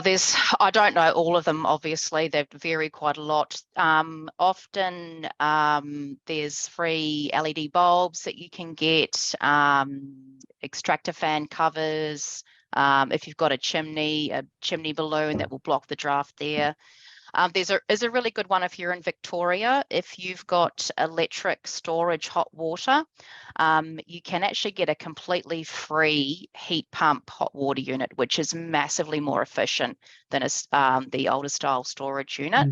I don't know all of them, obviously. They vary quite a lot. Often there's free LED bulbs that you can get, extractor fan covers. If you've got a chimney balloon that will block the draft there. There's a really good one if you're in Victoria. If you've got electric storage hot water, you can actually get a completely free heat pump hot water unit, which is massively more efficient than the older style storage unit.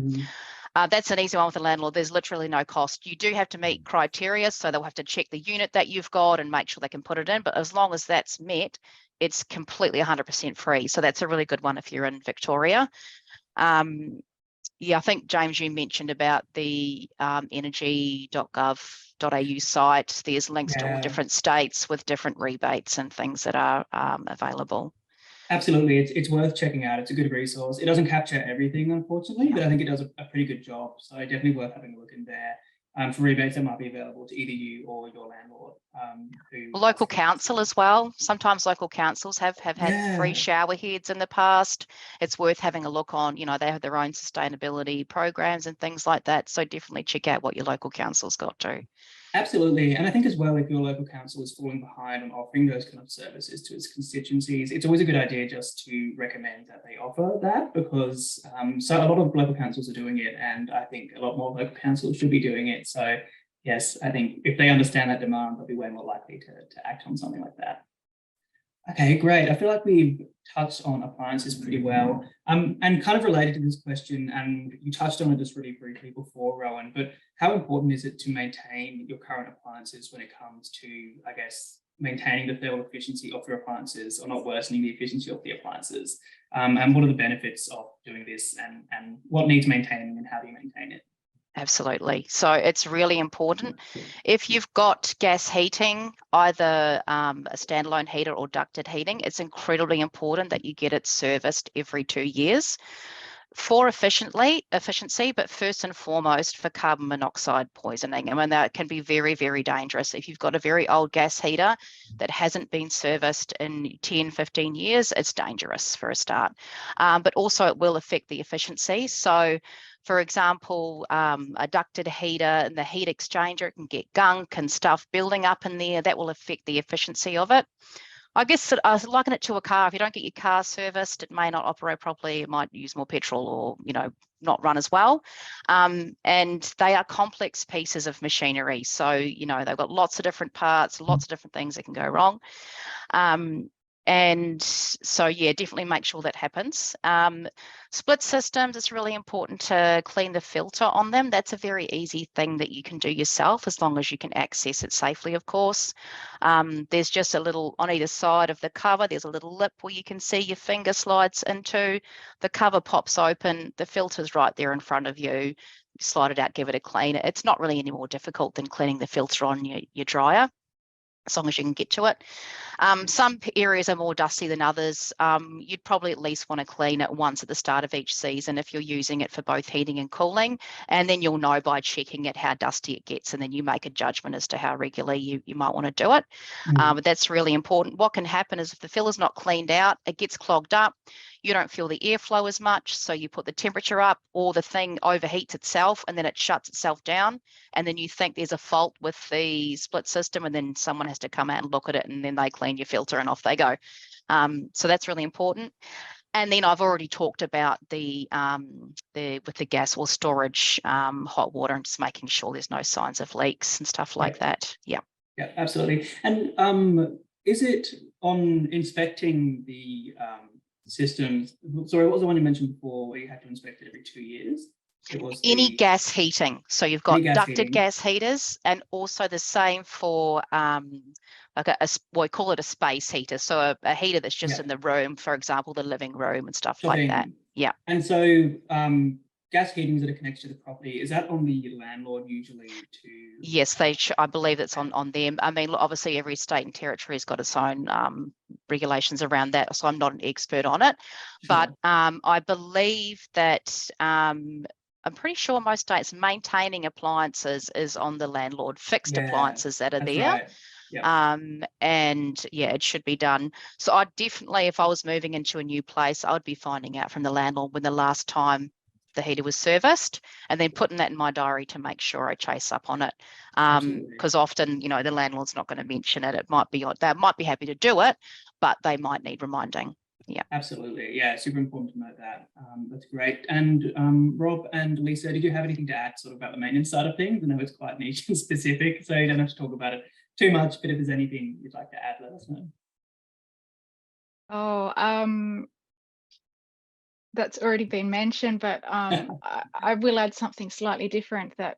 That's an easy one with the landlord. There's literally no cost. You do have to meet criteria, so they'll have to check the unit that you've got and make sure they can put it in. But as long as that's met, it's completely 100% free. So that's a really good one if you're in Victoria. Yeah, I think, James, you mentioned about the energy.gov.au site. There's links to all different states with different rebates and things that are available. Absolutely, it's worth checking out. It's a good resource. It doesn't capture everything, unfortunately, but I think it does a pretty good job. So definitely worth having a look in there. For rebates that might be available to either you or your landlord. Local council as well. Sometimes local councils have had free shower heads in the past. It's worth having a look on. You know, they have their own sustainability programs and things like that. So definitely check out what your local council's got too. Absolutely. And I think as well, if your local council is falling behind on offering those kind of services to its constituencies, it's always a good idea just to recommend that they offer that, because so a lot of local councils are doing it, and I think a lot more local councils should be doing it. So yes, I think if they understand that demand, they'll be way more likely to act on something like that. Okay, great. I feel like we've touched on appliances pretty well. And kind of related to this question, and you touched on it just really briefly before, Rowan, but how important is it to maintain your current appliances when it comes to, I guess, maintaining the thermal efficiency of your appliances, or not worsening the efficiency of the appliances? And what are the benefits of doing this, and what needs maintaining, and how do you maintain it? Absolutely. So it's really important. If you've got gas heating, either a standalone heater or ducted heating, it's incredibly important that you get it serviced every 2 years for efficiency, but first and foremost for carbon monoxide poisoning. I mean, that can be very, very dangerous. If you've got a very old gas heater that hasn't been serviced in 10, 15 years, it's dangerous for a start. But also it will affect the efficiency. So for example, a ducted heater and the heat exchanger can get gunk and stuff building up in there. That will affect the efficiency of it. I guess I liken it to a car. If you don't get your car serviced, it may not operate properly. It might use more petrol, or, you know, not run as well. And they are complex pieces of machinery. So, you know, they've got lots of different parts, lots of different things that can go wrong. And so, yeah, definitely make sure that happens. Split systems, it's really important to clean the filter on them. That's a very easy thing that you can do yourself, as long as you can access it safely, of course. There's just a little, on either side of the cover, there's a little lip where you can see your finger slides into. The cover pops open, the filter's right there in front of you. Slide it out, give it a clean. It's not really any more difficult than cleaning the filter on your dryer, as long as you can get to it. Some areas are more dusty than others. You'd probably at least want to clean it once at the start of each season if you're using it for both heating and cooling, and then you'll know by checking it how dusty it gets, and then you make a judgment as to how regularly you might want to do it. But that's really important. What can happen is if the filter's not cleaned out, it gets clogged up. You don't feel the airflow as much, so you put the temperature up, or the thing overheats itself and then it shuts itself down, and then you think there's a fault with the split system, and then someone has to come out and look at it, and then they clean your filter and off they go. So that's really important. And then I've already talked about with the gas or storage, hot water, and just making sure there's no signs of leaks and stuff like that. Yeah. Yeah, absolutely. And is it on inspecting the systems? Sorry, what was the one you mentioned before where you had to inspect it every 2 years? It was any gas heating. So you've got ducted gas heaters, and also the same for like we call it a space heater. So a heater that's just in the room, for example, the living room and stuff like that. Yeah. And so gas heatings that are connected to the property, is that on the landlord usually to? Yes, I believe it's on them. I mean, obviously every state and territory has got its own regulations around that, so I'm not an expert on it. Sure. But I believe that I'm pretty sure most states maintaining appliances is on the landlord, fixed appliances that are there. Right. Yep. And yeah, it should be done. So I definitely, if I was moving into a new place, I would be finding out from the landlord when the last time the heater was serviced, and then putting that in my diary to make sure I chase up on it. Because often, you know, the landlord's not going to mention it. It might be, they might be happy to do it, but they might need reminding. Yeah, absolutely. Yeah, super important to note that. That's great. And Rob and Lisa, did you have anything to add sort of about the maintenance side of things? I know it's quite niche and specific, so you don't have to talk about it too much, but if there's anything you'd like to add, let us know. Oh, that's already been mentioned, but I will add something slightly different, that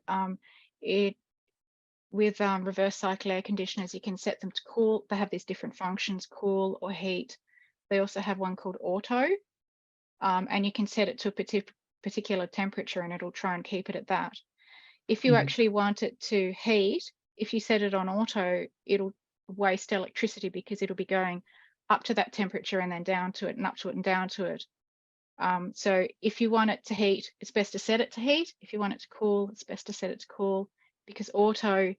with reverse cycle air conditioners, you can set them to cool. They have these different functions, cool or heat. They also have one called auto, and you can set it to a particular temperature and it'll try and keep it at that. If you actually want it to heat, if you set it on auto, it'll waste electricity because it'll be going up to that temperature and then down to it and up to it and down to it. So if you want it to heat, it's best to set it to heat. If you want it to cool, it's best to set it to cool, because auto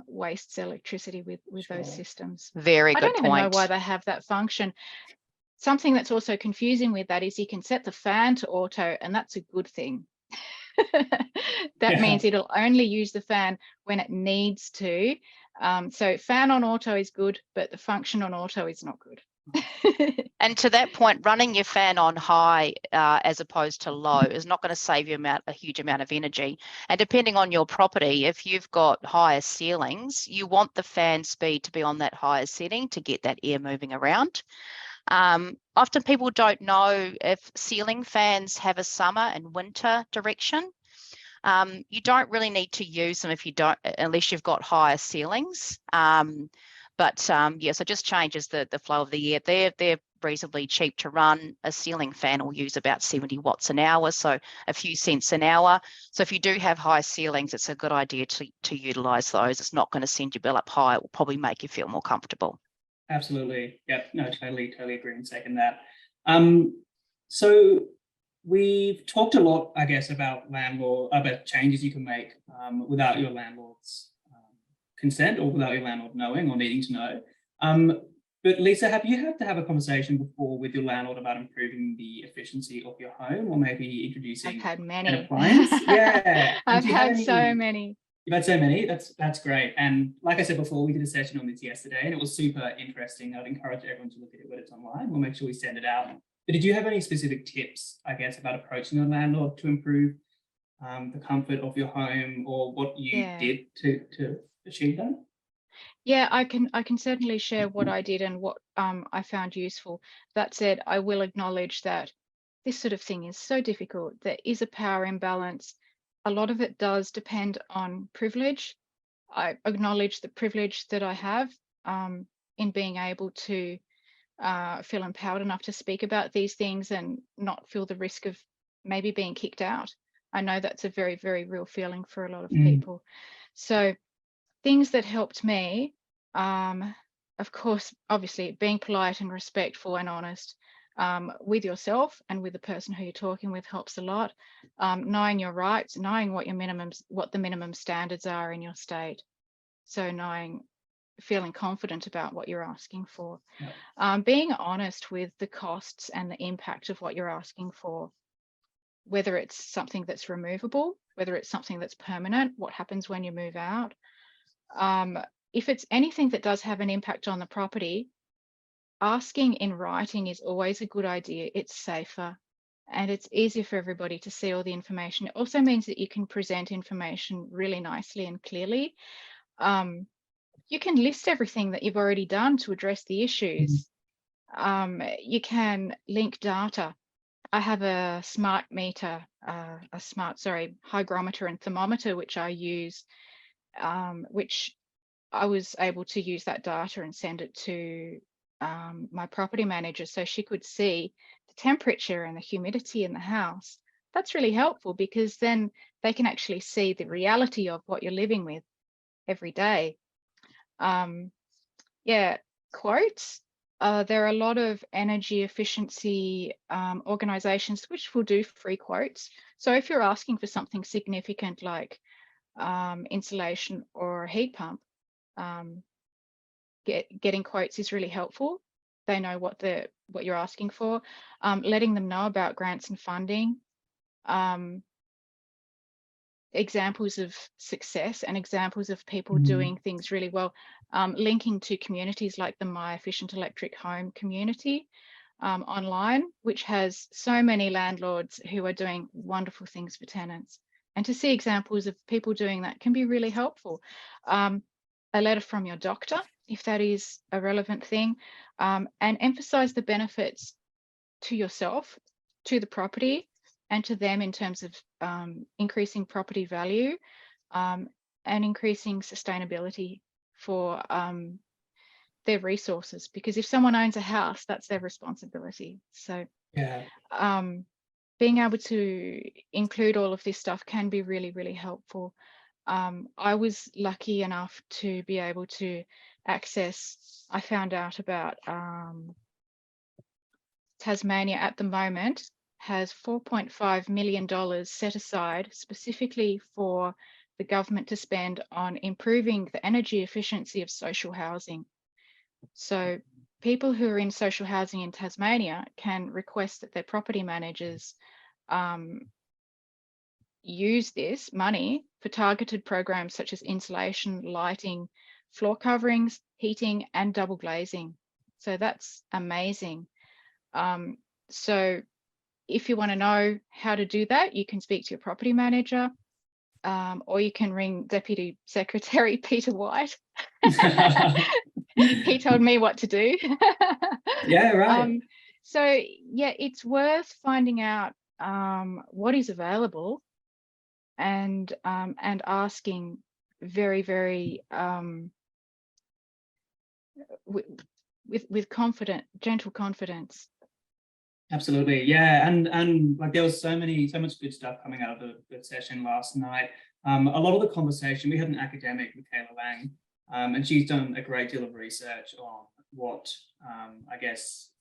wastes electricity with those systems. Very good I don't even know point. why they have that function. Something that's also confusing with that is you can set the fan to auto, and that's a good thing. That means it'll only use the fan when it needs to. So fan on auto is good, but the function on auto is not good. And to that point, running your fan on high as opposed to low is not going to save you a huge amount of energy. And depending on your property, if you've got higher ceilings, you want the fan speed to be on that higher setting to get that air moving around. Often people don't know if ceiling fans have a summer and winter direction. You don't really need to use them if you don't, unless you've got higher ceilings. Yeah, so it just changes the flow of the air. They're reasonably cheap to run. A ceiling fan will use about 70 watts an hour, so a few cents an hour. So if you do have high ceilings, it's a good idea to utilize those. It's not going to send your bill up high. It will probably make you feel more comfortable. Absolutely. Yep. No, totally agree and second that. So we've talked a lot, I guess, about changes you can make without your landlord's consent or without your landlord knowing or needing to know. But Lisa, have you had to have a conversation before with your landlord about improving the efficiency of your home, or maybe introducing I've had many. an appliance? Yeah. I've had so many. You've had so many. That's great. And like I said before, we did a session on this yesterday, and it was super interesting. I'd encourage everyone to look at it when it's online. We'll make sure we send it out. But did you have any specific tips, I guess, about approaching your landlord to improve the comfort of your home, or what you did to achieve that? Yeah, I can certainly share what I did and what I found useful. That said, I will acknowledge that this sort of thing is so difficult. There is a power imbalance. A lot of it does depend on privilege. I acknowledge the privilege that I have in being able to feel empowered enough to speak about these things and not feel the risk of maybe being kicked out. I know that's a very, very real feeling for a lot of people. So things that helped me, of course, obviously being polite and respectful and honest with yourself and with the person who you're talking with helps a lot. Knowing your rights, knowing what the minimum standards are in your state. So feeling confident about what you're asking for. Being honest with the costs and the impact of what you're asking for, whether it's something that's removable, whether it's something that's permanent, what happens when you move out. If it's anything that does have an impact on the property, asking in writing is always a good idea. It's safer and it's easier for everybody to see all the information. It also means that you can present information really nicely and clearly. You can list everything that you've already done to address the issues. You can link data. I have a smart meter, hygrometer and thermometer, which I use, which I was able to use that data and send it to my property manager so she could see the temperature and the humidity in the house. That's really helpful because then they can actually see the reality of what you're living with every day. Quotes. There are a lot of energy efficiency organizations which will do free quotes. So if you're asking for something significant like insulation or a heat pump, getting quotes is really helpful. They know what you're asking for. Letting them know about grants and funding. Examples of success and examples of people doing things really well, linking to communities like the My Efficient Electric Home community online, which has so many landlords who are doing wonderful things for tenants. And to see examples of people doing that can be really helpful. A letter from your doctor, if that is a relevant thing, and emphasize the benefits to yourself, to the property, and to them in terms of increasing property value and increasing sustainability for their resources. Because if someone owns a house, that's their responsibility. So being able to include all of this stuff can be really, really helpful. I was lucky enough to be able to access. I found out about Tasmania at the moment has $4.5 million set aside specifically for the government to spend on improving the energy efficiency of social housing. So people who are in social housing in Tasmania can request that their property managers use this money for targeted programs such as insulation, lighting, floor coverings, heating, and double glazing. So that's amazing. So if you want to know how to do that, you can speak to your property manager, or you can ring Deputy Secretary Peter White. He told me what to do. Yeah, right. So yeah, it's worth finding out what is available and asking very, very with gentle confidence. Absolutely, yeah, and like there was so much good stuff coming out of the session last night. A lot of the conversation, we had an academic, Michaela Lang, and she's done a great deal of research on what I guess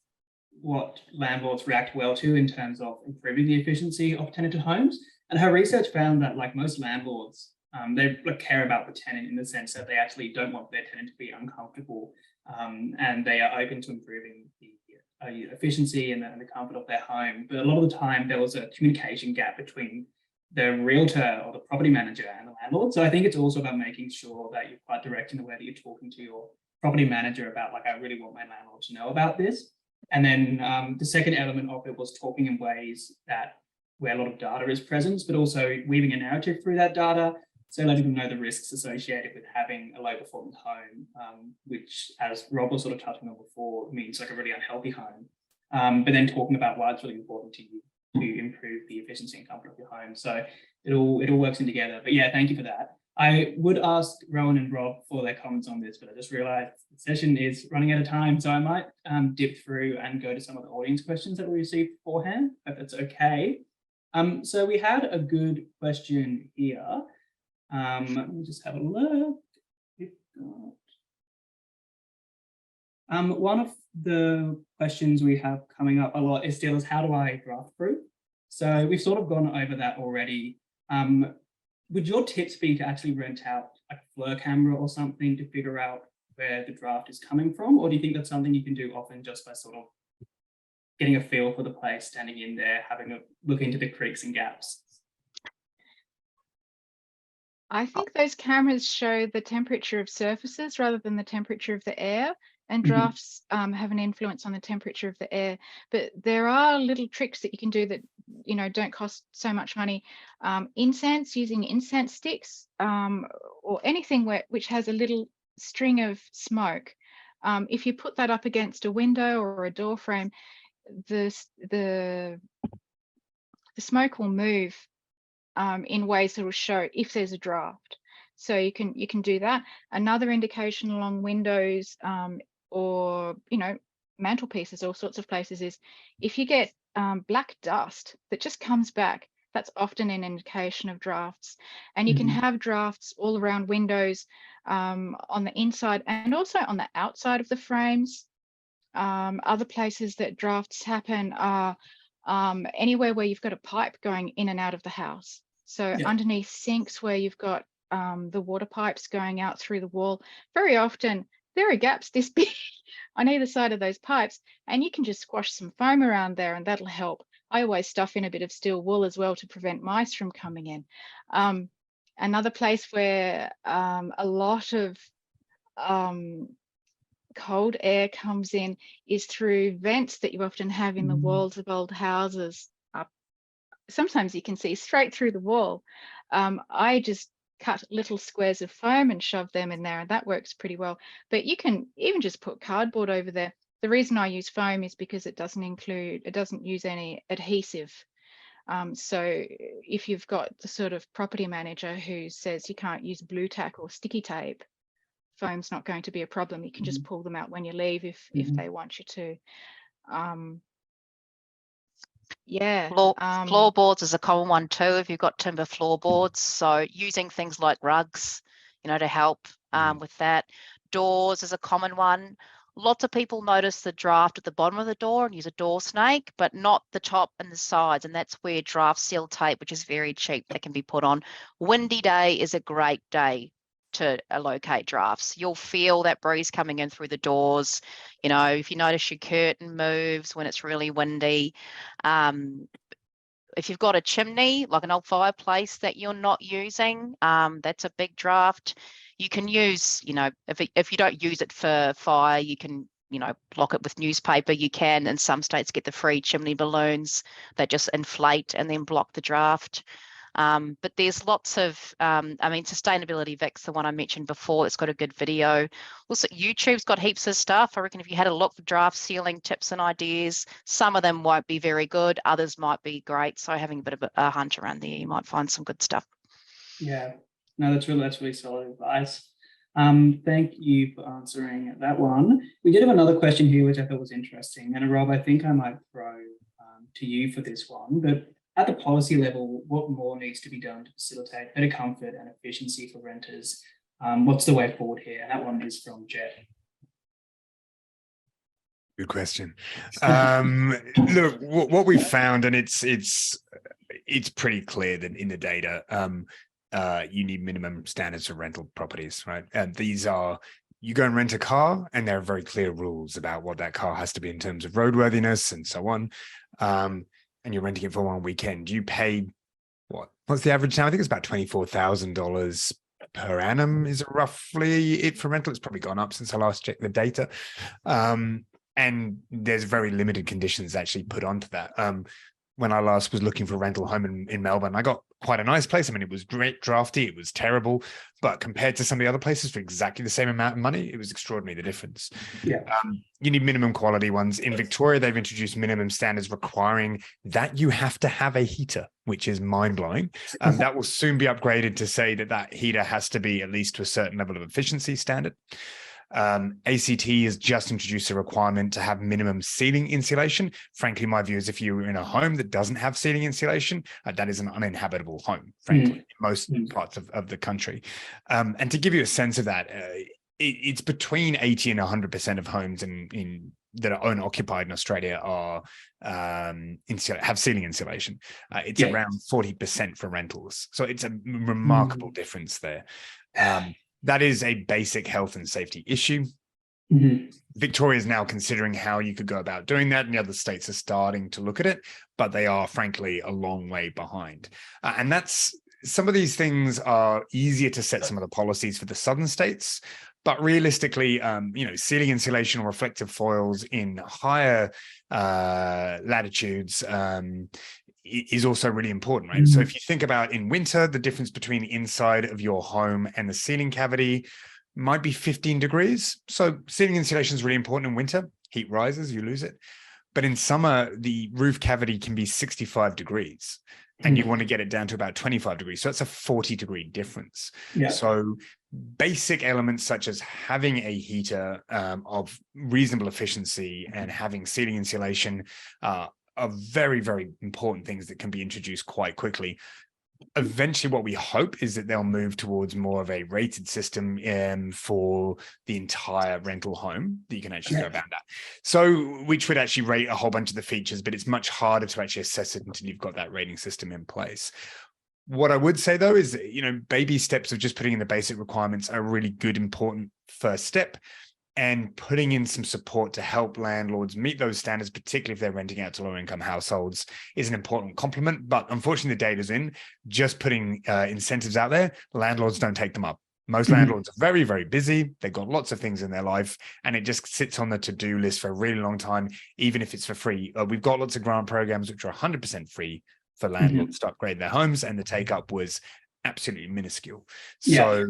what landlords react well to in terms of improving the efficiency of tenanted homes. And her research found that like most landlords, they care about the tenant in the sense that they actually don't want their tenant to be uncomfortable, and they are open to improving the efficiency and the comfort of their home. But a lot of the time there was a communication gap between the realtor or the property manager and the landlord. So I think it's also about making sure that you're quite direct in the way that you're talking to your property manager about like, I really want my landlord to know about this. And then the second element of it was talking in ways that where a lot of data is present, but also weaving a narrative through that data. So letting them know the risks associated with having a low performing home, which, as Rob was sort of touching on before, means like a really unhealthy home. But then talking about why it's really important to you to improve the efficiency and comfort of your home. So it all works in together. But yeah, thank you for that. I would ask Rowan and Rob for their comments on this, but I just realized the session is running out of time. So I might dip through and go to some of the audience questions that we received beforehand, if that's okay. So we had a good question here. Let me just have a look. One of the questions we have coming up a lot is still how do I draft proof? So we've sort of gone over that already. Would your tips be to actually rent out a FLIR camera or something to figure out where the draft is coming from? Or do you think that's something you can do often just by sort of getting a feel for the place, standing in there, having a look into the creaks and gaps? I think those cameras show the temperature of surfaces rather than the temperature of the air, and drafts have an influence on the temperature of the air. But there are little tricks that you can do that, you know, don't cost so much money. Incense, using incense sticks, or anything which has a little string of smoke. If you put that up against a window or a door frame, the smoke will move in ways that will show if there's a draft. So you can do that. Another indication along windows or, you know, mantelpieces, all sorts of places, is if you get black dust that just comes back, that's often an indication of drafts. And you can have drafts all around windows, on the inside and also on the outside of the frames. Other places that drafts happen are anywhere where you've got a pipe going in and out of the house. So underneath sinks where you've got the water pipes going out through the wall, very often there are gaps this big on either side of those pipes, and you can just squash some foam around there and that'll help. I always stuff in a bit of steel wool as well to prevent mice from coming in. Another place where a lot of cold air comes in is through vents that you often have in the walls of old houses. Sometimes you can see straight through the wall. I just cut little squares of foam and shove them in there, and that works pretty well. But you can even just put cardboard over there. The reason I use foam is because it doesn't use any adhesive. So if you've got the sort of property manager who says you can't use blue tack or sticky tape, foam's not going to be a problem. You can just pull them out when you leave if they want you to. Floorboards is a common one too if you've got timber floorboards. So using things like rugs, you know, to help with that. Doors is a common one. Lots of people notice the draft at the bottom of the door and use a door snake, but not the top and the sides. And that's where draft seal tape, which is very cheap, that can be put on. Windy day is a great day to locate drafts. You'll feel that breeze coming in through the doors. You know, if you notice your curtain moves when it's really windy. If you've got a chimney, like an old fireplace that you're not using, that's a big draft. You can use, you know, if you don't use it for fire, you can, you know, block it with newspaper. You can, in some states, get the free chimney balloons that just inflate and then block the draft. But there's lots of, I mean, Sustainability Vic's the one I mentioned before. It's got a good video. Also, YouTube's got heaps of stuff. I reckon if you had a look for draft sealing tips and ideas, some of them won't be very good. Others might be great. So having a bit of a hunt around there, you might find some good stuff. Yeah, no, that's really solid advice. Thank you for answering that one. We did have another question here, which I thought was interesting. And Rob, I think I might throw to you for this one. But at the policy level, what more needs to be done to facilitate better comfort and efficiency for renters? What's the way forward here? And that one is from Jet. Good question. Look, what we've found, and it's pretty clear that in the data, you need minimum standards for rental properties, right? And these are, you go and rent a car, and there are very clear rules about what that car has to be in terms of roadworthiness and so on. And you're renting it for one weekend. You pay what's the average now? I think it's about $24,000 per annum is roughly it for rental. It's probably gone up since I last checked the data. And there's very limited conditions actually put onto that. When I last was looking for a rental home in Melbourne, I got quite a nice place. I mean, it was great drafty, it was terrible, but compared to some of the other places for exactly the same amount of money, it was extraordinary, the difference. Yeah. You need minimum quality ones. In Victoria, they've introduced minimum standards requiring that you have to have a heater, which is mind-blowing. That will soon be upgraded to say that heater has to be at least to a certain level of efficiency standard. ACT has just introduced a requirement to have minimum ceiling insulation. Frankly, my view is if you're in a home that doesn't have ceiling insulation, that is an uninhabitable home, frankly, in most parts of the country. And to give you a sense of that, it's between 80 and 100% of homes that are owner occupied in Australia are have ceiling insulation. It's around 40% for rentals. So it's a remarkable difference there. That is a basic health and safety issue. Victoria is now considering how you could go about doing that, and the other states are starting to look at it, but they are frankly a long way behind. And that's, some of these things are easier to set some of the policies for the southern states, but realistically, you know, ceiling insulation or reflective foils in higher latitudes is also really important, right? So if you think about in winter, the difference between the inside of your home and the ceiling cavity might be 15 degrees. So ceiling insulation is really important in winter. Heat rises, you lose it. But in summer, the roof cavity can be 65 degrees and you want to get it down to about 25 degrees. So that's a 40-degree difference. Yeah. So basic elements such as having a heater of reasonable efficiency and having ceiling insulation are very, very important things that can be introduced quite quickly. Eventually, what we hope is that they'll move towards more of a rated system for the entire rental home that you can actually go about that. So, which would actually rate a whole bunch of the features, but it's much harder to actually assess it until you've got that rating system in place. What I would say, though, is that, you know, baby steps of just putting in the basic requirements are a really good, important first step. And putting in some support to help landlords meet those standards, particularly if they're renting out to low-income households, is an important complement. But unfortunately, the data's in. Just putting incentives out there, landlords don't take them up. Most landlords are very, very busy. They've got lots of things in their life, and it just sits on the to-do list for a really long time, even if it's for free. We've got lots of grant programs which are 100% free for landlords to upgrade their homes, and the take-up was absolutely minuscule. So,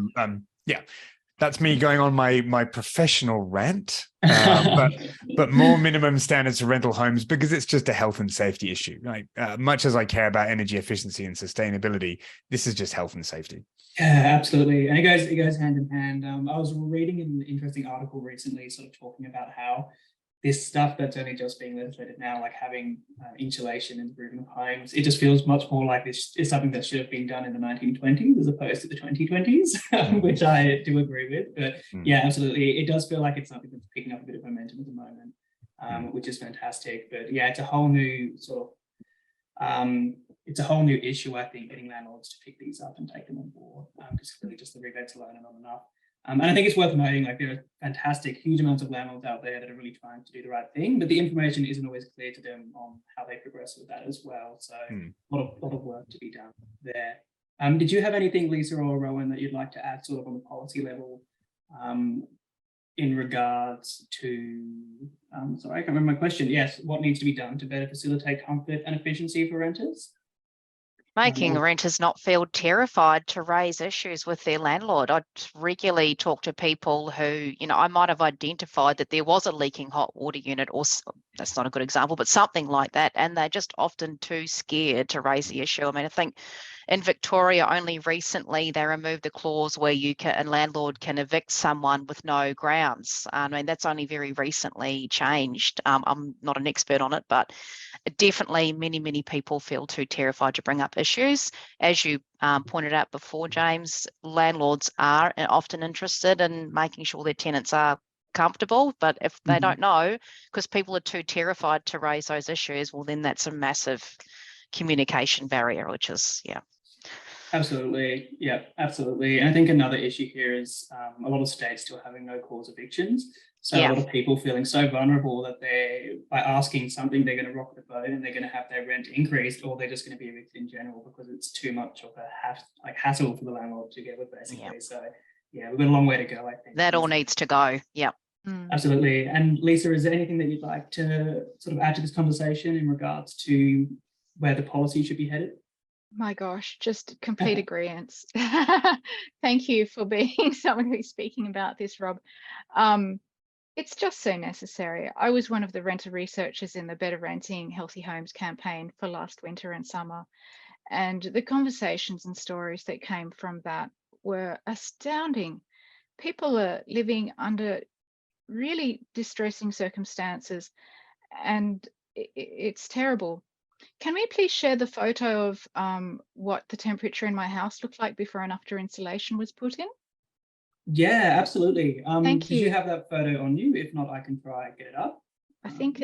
that's me going on my professional rant, but more minimum standards for rental homes because it's just a health and safety issue. Right? Much as I care about energy efficiency and sustainability, this is just health and safety. Yeah, absolutely. And it goes hand in hand. I was reading an interesting article recently, sort of talking about how this stuff that's only just being legislated now, like having insulation in the roofing of homes, it just feels much more like this is something that should have been done in the 1920s as opposed to the 2020s, which I do agree with. But yeah, absolutely, it does feel like it's something that's picking up a bit of momentum at the moment, which is fantastic. But yeah, it's a whole new sort of it's a whole new issue, I think, getting landlords to pick these up and take them on board, because really just the rebates alone are not enough. And I think it's worth noting, like, there are fantastic, huge amounts of landlords out there that are really trying to do the right thing, but the information isn't always clear to them on how they progress with that as well. So a lot of work to be done there. Did you have anything, Lisa or Rowan, that you'd like to add sort of on the policy level in regards to, sorry, I can't remember my question. Yes, what needs to be done to better facilitate comfort and efficiency for renters? Making renters not feel terrified to raise issues with their landlord. I regularly talk to people who, I might have identified that there was a leaking hot water unit, or that's not a good example, but something like that, and they're just often too scared to raise the issue. I mean, I think in Victoria, only recently they removed the clause where a landlord can evict someone with no grounds. I mean, that's only very recently changed. I'm not an expert on it, but definitely many people feel too terrified to bring up issues. As you pointed out before, James, landlords are often interested in making sure their tenants are comfortable, but if they don't know, because people are too terrified to raise those issues, well, then that's a massive communication barrier, which is, yeah. Absolutely. Yeah, absolutely. And I think another issue here is a lot of states still having no cause evictions. So a lot of people feeling so vulnerable that by asking something, they're going to rock the boat and they're going to have their rent increased, or they're just going to be evicted in general because it's too much of a hassle for the landlord to get with, basically. Yeah. So yeah, we've got a long way to go, I think. That all needs to go. Yeah. Absolutely. And Lisa, is there anything that you'd like to sort of add to this conversation in regards to where the policy should be headed? My gosh, just complete agreement. Thank you for being someone who's speaking about this, Rob. It's just so necessary. I was one of the renter researchers in the Better Renting Healthy Homes campaign for last winter and summer. And the conversations and stories that came from that were astounding. People are living under really distressing circumstances, and it's terrible. Can we please share the photo of what the temperature in my house looked like before and after insulation was put in? Yeah, absolutely. Thank you. Did you have that photo on you? If not, I can try and get it up. I think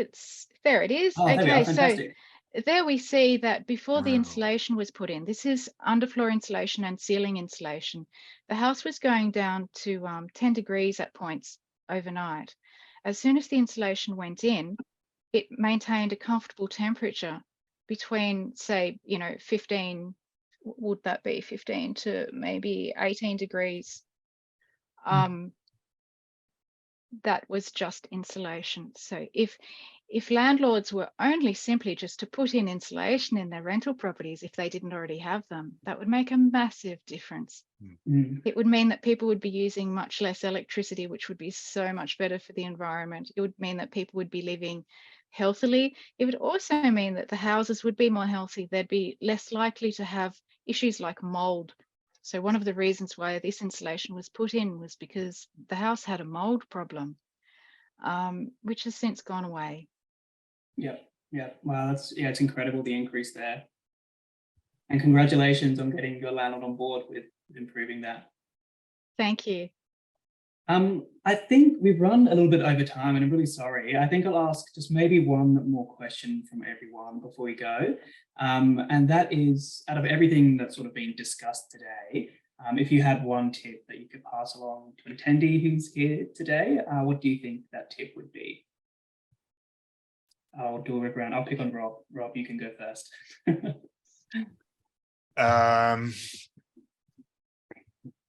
there it is. Oh, okay, fantastic. So there we see that before the insulation was put in, this is underfloor insulation and ceiling insulation. The house was going down to 10 degrees at points overnight. As soon as the insulation went in, it maintained a comfortable temperature between, say, 15, would that be 15 to maybe 18 degrees? That was just insulation. So if landlords were only simply just to put in insulation in their rental properties, if they didn't already have them, that would make a massive difference. It would mean that people would be using much less electricity, which would be so much better for the environment. It would mean that people would be living healthily. It would also mean that the houses would be more healthy. They'd be less likely to have issues like mold. So one of the reasons why this insulation was put in was because the house had a mold problem, which has since gone away. Yeah. Wow, it's incredible, the increase there. And congratulations on getting your landlord on board with improving that. Thank you. I think we've run a little bit over time, and I'm really sorry. I think I'll ask just maybe one more question from everyone before we go. And that is, out of everything that's sort of been discussed today, if you had one tip that you could pass along to an attendee who's here today, what do you think that tip would be? I'll do a rip around. I'll pick on Rob. Rob, you can go first.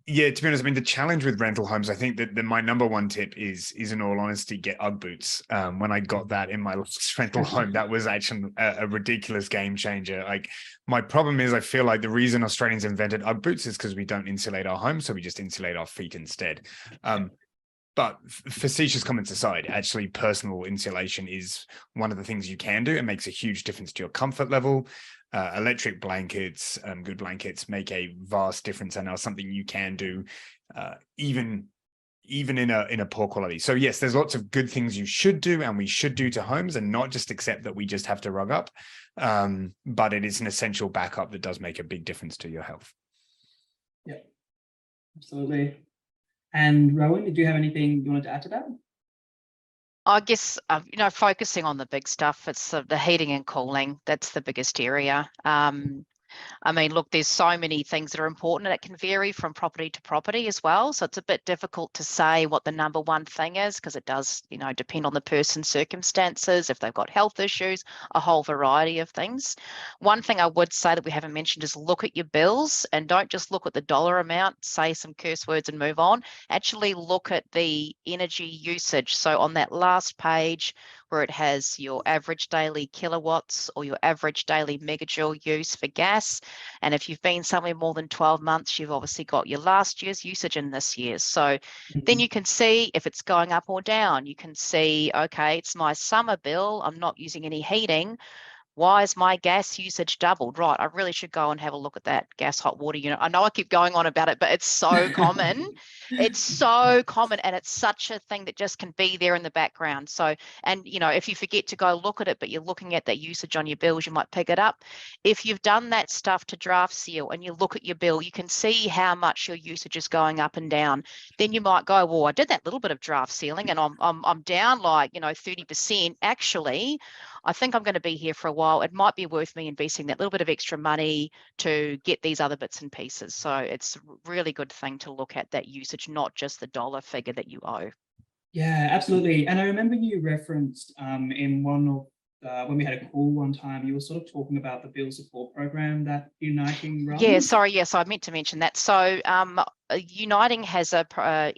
Yeah, to be honest, I mean, the challenge with rental homes, I think that my number one tip is in all honesty, get Ugg boots. When I got that in my last rental home, that was actually a ridiculous game changer. Like, my problem is I feel like the reason Australians invented Ugg boots is because we don't insulate our homes, so we just insulate our feet instead. But facetious comments aside, actually personal insulation is one of the things you can do. It makes a huge difference to your comfort level. Electric blankets, good blankets make a vast difference and are something you can do even even in a poor quality. So yes, there's lots of good things you should do and we should do to homes, and not just accept that we just have to rug up. But it is an essential backup that does make a big difference to your health. Yeah, absolutely. And Rowan, did you have anything you wanted to add to that? I guess, focusing on the big stuff, it's the heating and cooling. That's the biggest area. I mean, look, there's so many things that are important, and it can vary from property to property as well. So it's a bit difficult to say what the number one thing is, because it does, depend on the person's circumstances, if they've got health issues, a whole variety of things. One thing I would say that we haven't mentioned is look at your bills, and don't just look at the dollar amount, say some curse words and move on. Actually look at the energy usage. So on that last page, where it has your average daily kilowatts or your average daily megajoule use for gas. And if you've been somewhere more than 12 months, you've obviously got your last year's usage and this year's. So then you can see if it's going up or down. You can see, okay, it's my summer bill. I'm not using any heating. Why is my gas usage doubled? Right, I really should go and have a look at that gas hot water unit. I know I keep going on about it, but it's so common. It's so common, and it's such a thing that just can be there in the background. So, and if you forget to go look at it, but you're looking at that usage on your bills, you might pick it up. If you've done that stuff to draft seal and you look at your bill, you can see how much your usage is going up and down. Then you might go, well, I did that little bit of draft sealing and I'm down like 30%. Actually, I think I'm going to be here for a while. It might be worth me investing that little bit of extra money to get these other bits and pieces. So it's a really good thing to look at that usage, not just the dollar figure that you owe. Yeah, absolutely. And I remember you referenced in one of when we had a call one time, you were sort of talking about the bill support program that Uniting runs. Yeah, sorry. Yes, I meant to mention that. So Uniting has a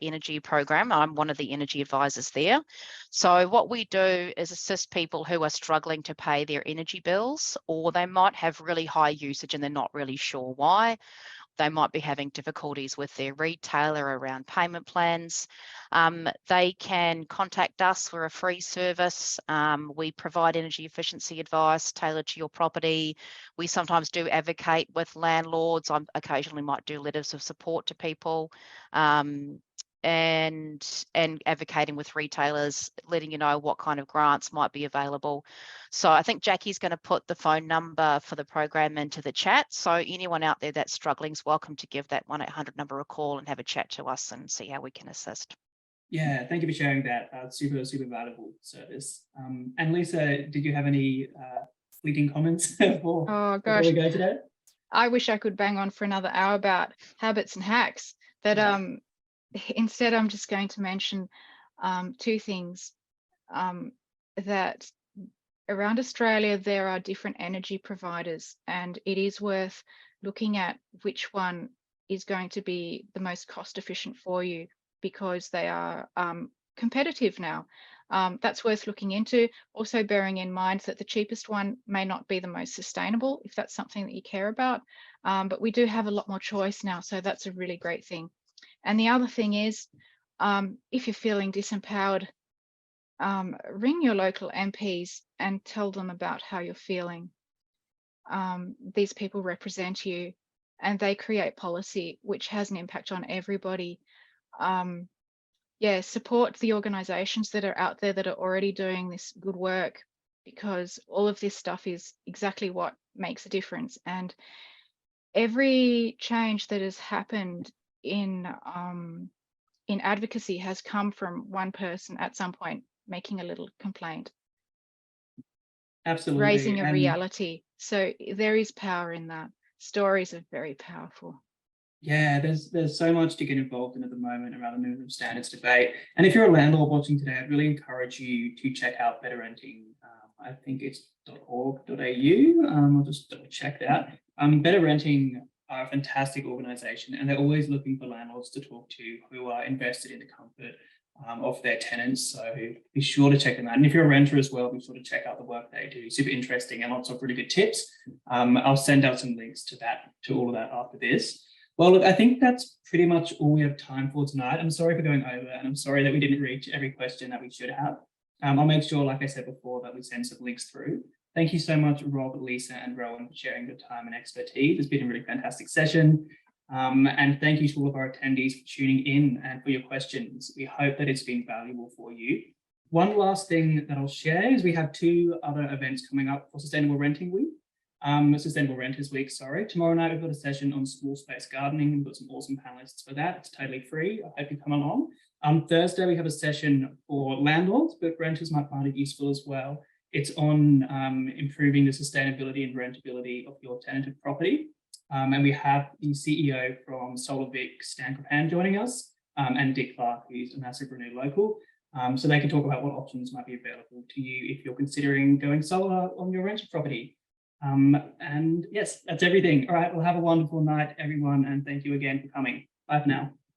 energy program. I'm one of the energy advisors there. So what we do is assist people who are struggling to pay their energy bills, or they might have really high usage and they're not really sure why. They might be having difficulties with their retailer around payment plans. They can contact us. We're a free service. We provide energy efficiency advice tailored to your property. We sometimes do advocate with landlords. I occasionally might do letters of support to people. And advocating with retailers, letting you know what kind of grants might be available. So I think Jackie's going to put the phone number for the program into the chat. So anyone out there that's struggling is welcome to give that 1-800 number a call and have a chat to us and see how we can assist. Yeah, thank you for sharing that. Super valuable service. And Lisa, did you have any fleeting comments before we go today? I wish I could bang on for another hour about habits and hacks, but instead, I'm just going to mention two things. That around Australia, there are different energy providers, and it is worth looking at which one is going to be the most cost efficient for you, because they are competitive now. That's worth looking into. Also bearing in mind that the cheapest one may not be the most sustainable, if that's something that you care about. But we do have a lot more choice now, so that's a really great thing. And the other thing is, if you're feeling disempowered, ring your local MPs and tell them about how you're feeling. These people represent you, and they create policy which has an impact on everybody. Yeah, support the organisations that are out there that are already doing this good work, because all of this stuff is exactly what makes a difference. And every change that has happened in advocacy has come from one person at some point making a little complaint. Absolutely. Raising a reality. So there is power in that. Stories are very powerful. Yeah, there's so much to get involved in at the moment around the minimum standards debate. And if you're a landlord watching today, I'd really encourage you to check out Better Renting. I think it's .org.au. I'll just double check that. Better Renting are a fantastic organisation, and they're always looking for landlords to talk to who are invested in the comfort of their tenants. So be sure to check them out. And if you're a renter as well, be sure to check out the work they do. Super interesting and lots of really good tips. I'll send out some links to all of that after this. Well, look, I think that's pretty much all we have time for tonight. I'm sorry for going over, and I'm sorry that we didn't reach every question that we should have. I'll make sure, like I said before, that we send some links through. Thank you so much, Rob, Lisa, and Rowan, for sharing your time and expertise. It's been a really fantastic session. And thank you to all of our attendees for tuning in and for your questions. We hope that it's been valuable for you. One last thing that I'll share is we have 2 other events coming up for Sustainable Renting Week. Sustainable Renters Week, sorry. Tomorrow night we've got a session on small space gardening. We've got some awesome panelists for that. It's totally free. I hope you come along. Thursday we have a session for landlords, but renters might find it useful as well. It's on improving the sustainability and rentability of your tenanted property. And we have the CEO from SolarVic, Stan Crappan, joining us, and Dick Clark, who's a massive Renew local. So they can talk about what options might be available to you if you're considering going solar on your rented property. And yes, that's everything. All right, well, have a wonderful night, everyone, and thank you again for coming. Bye for now.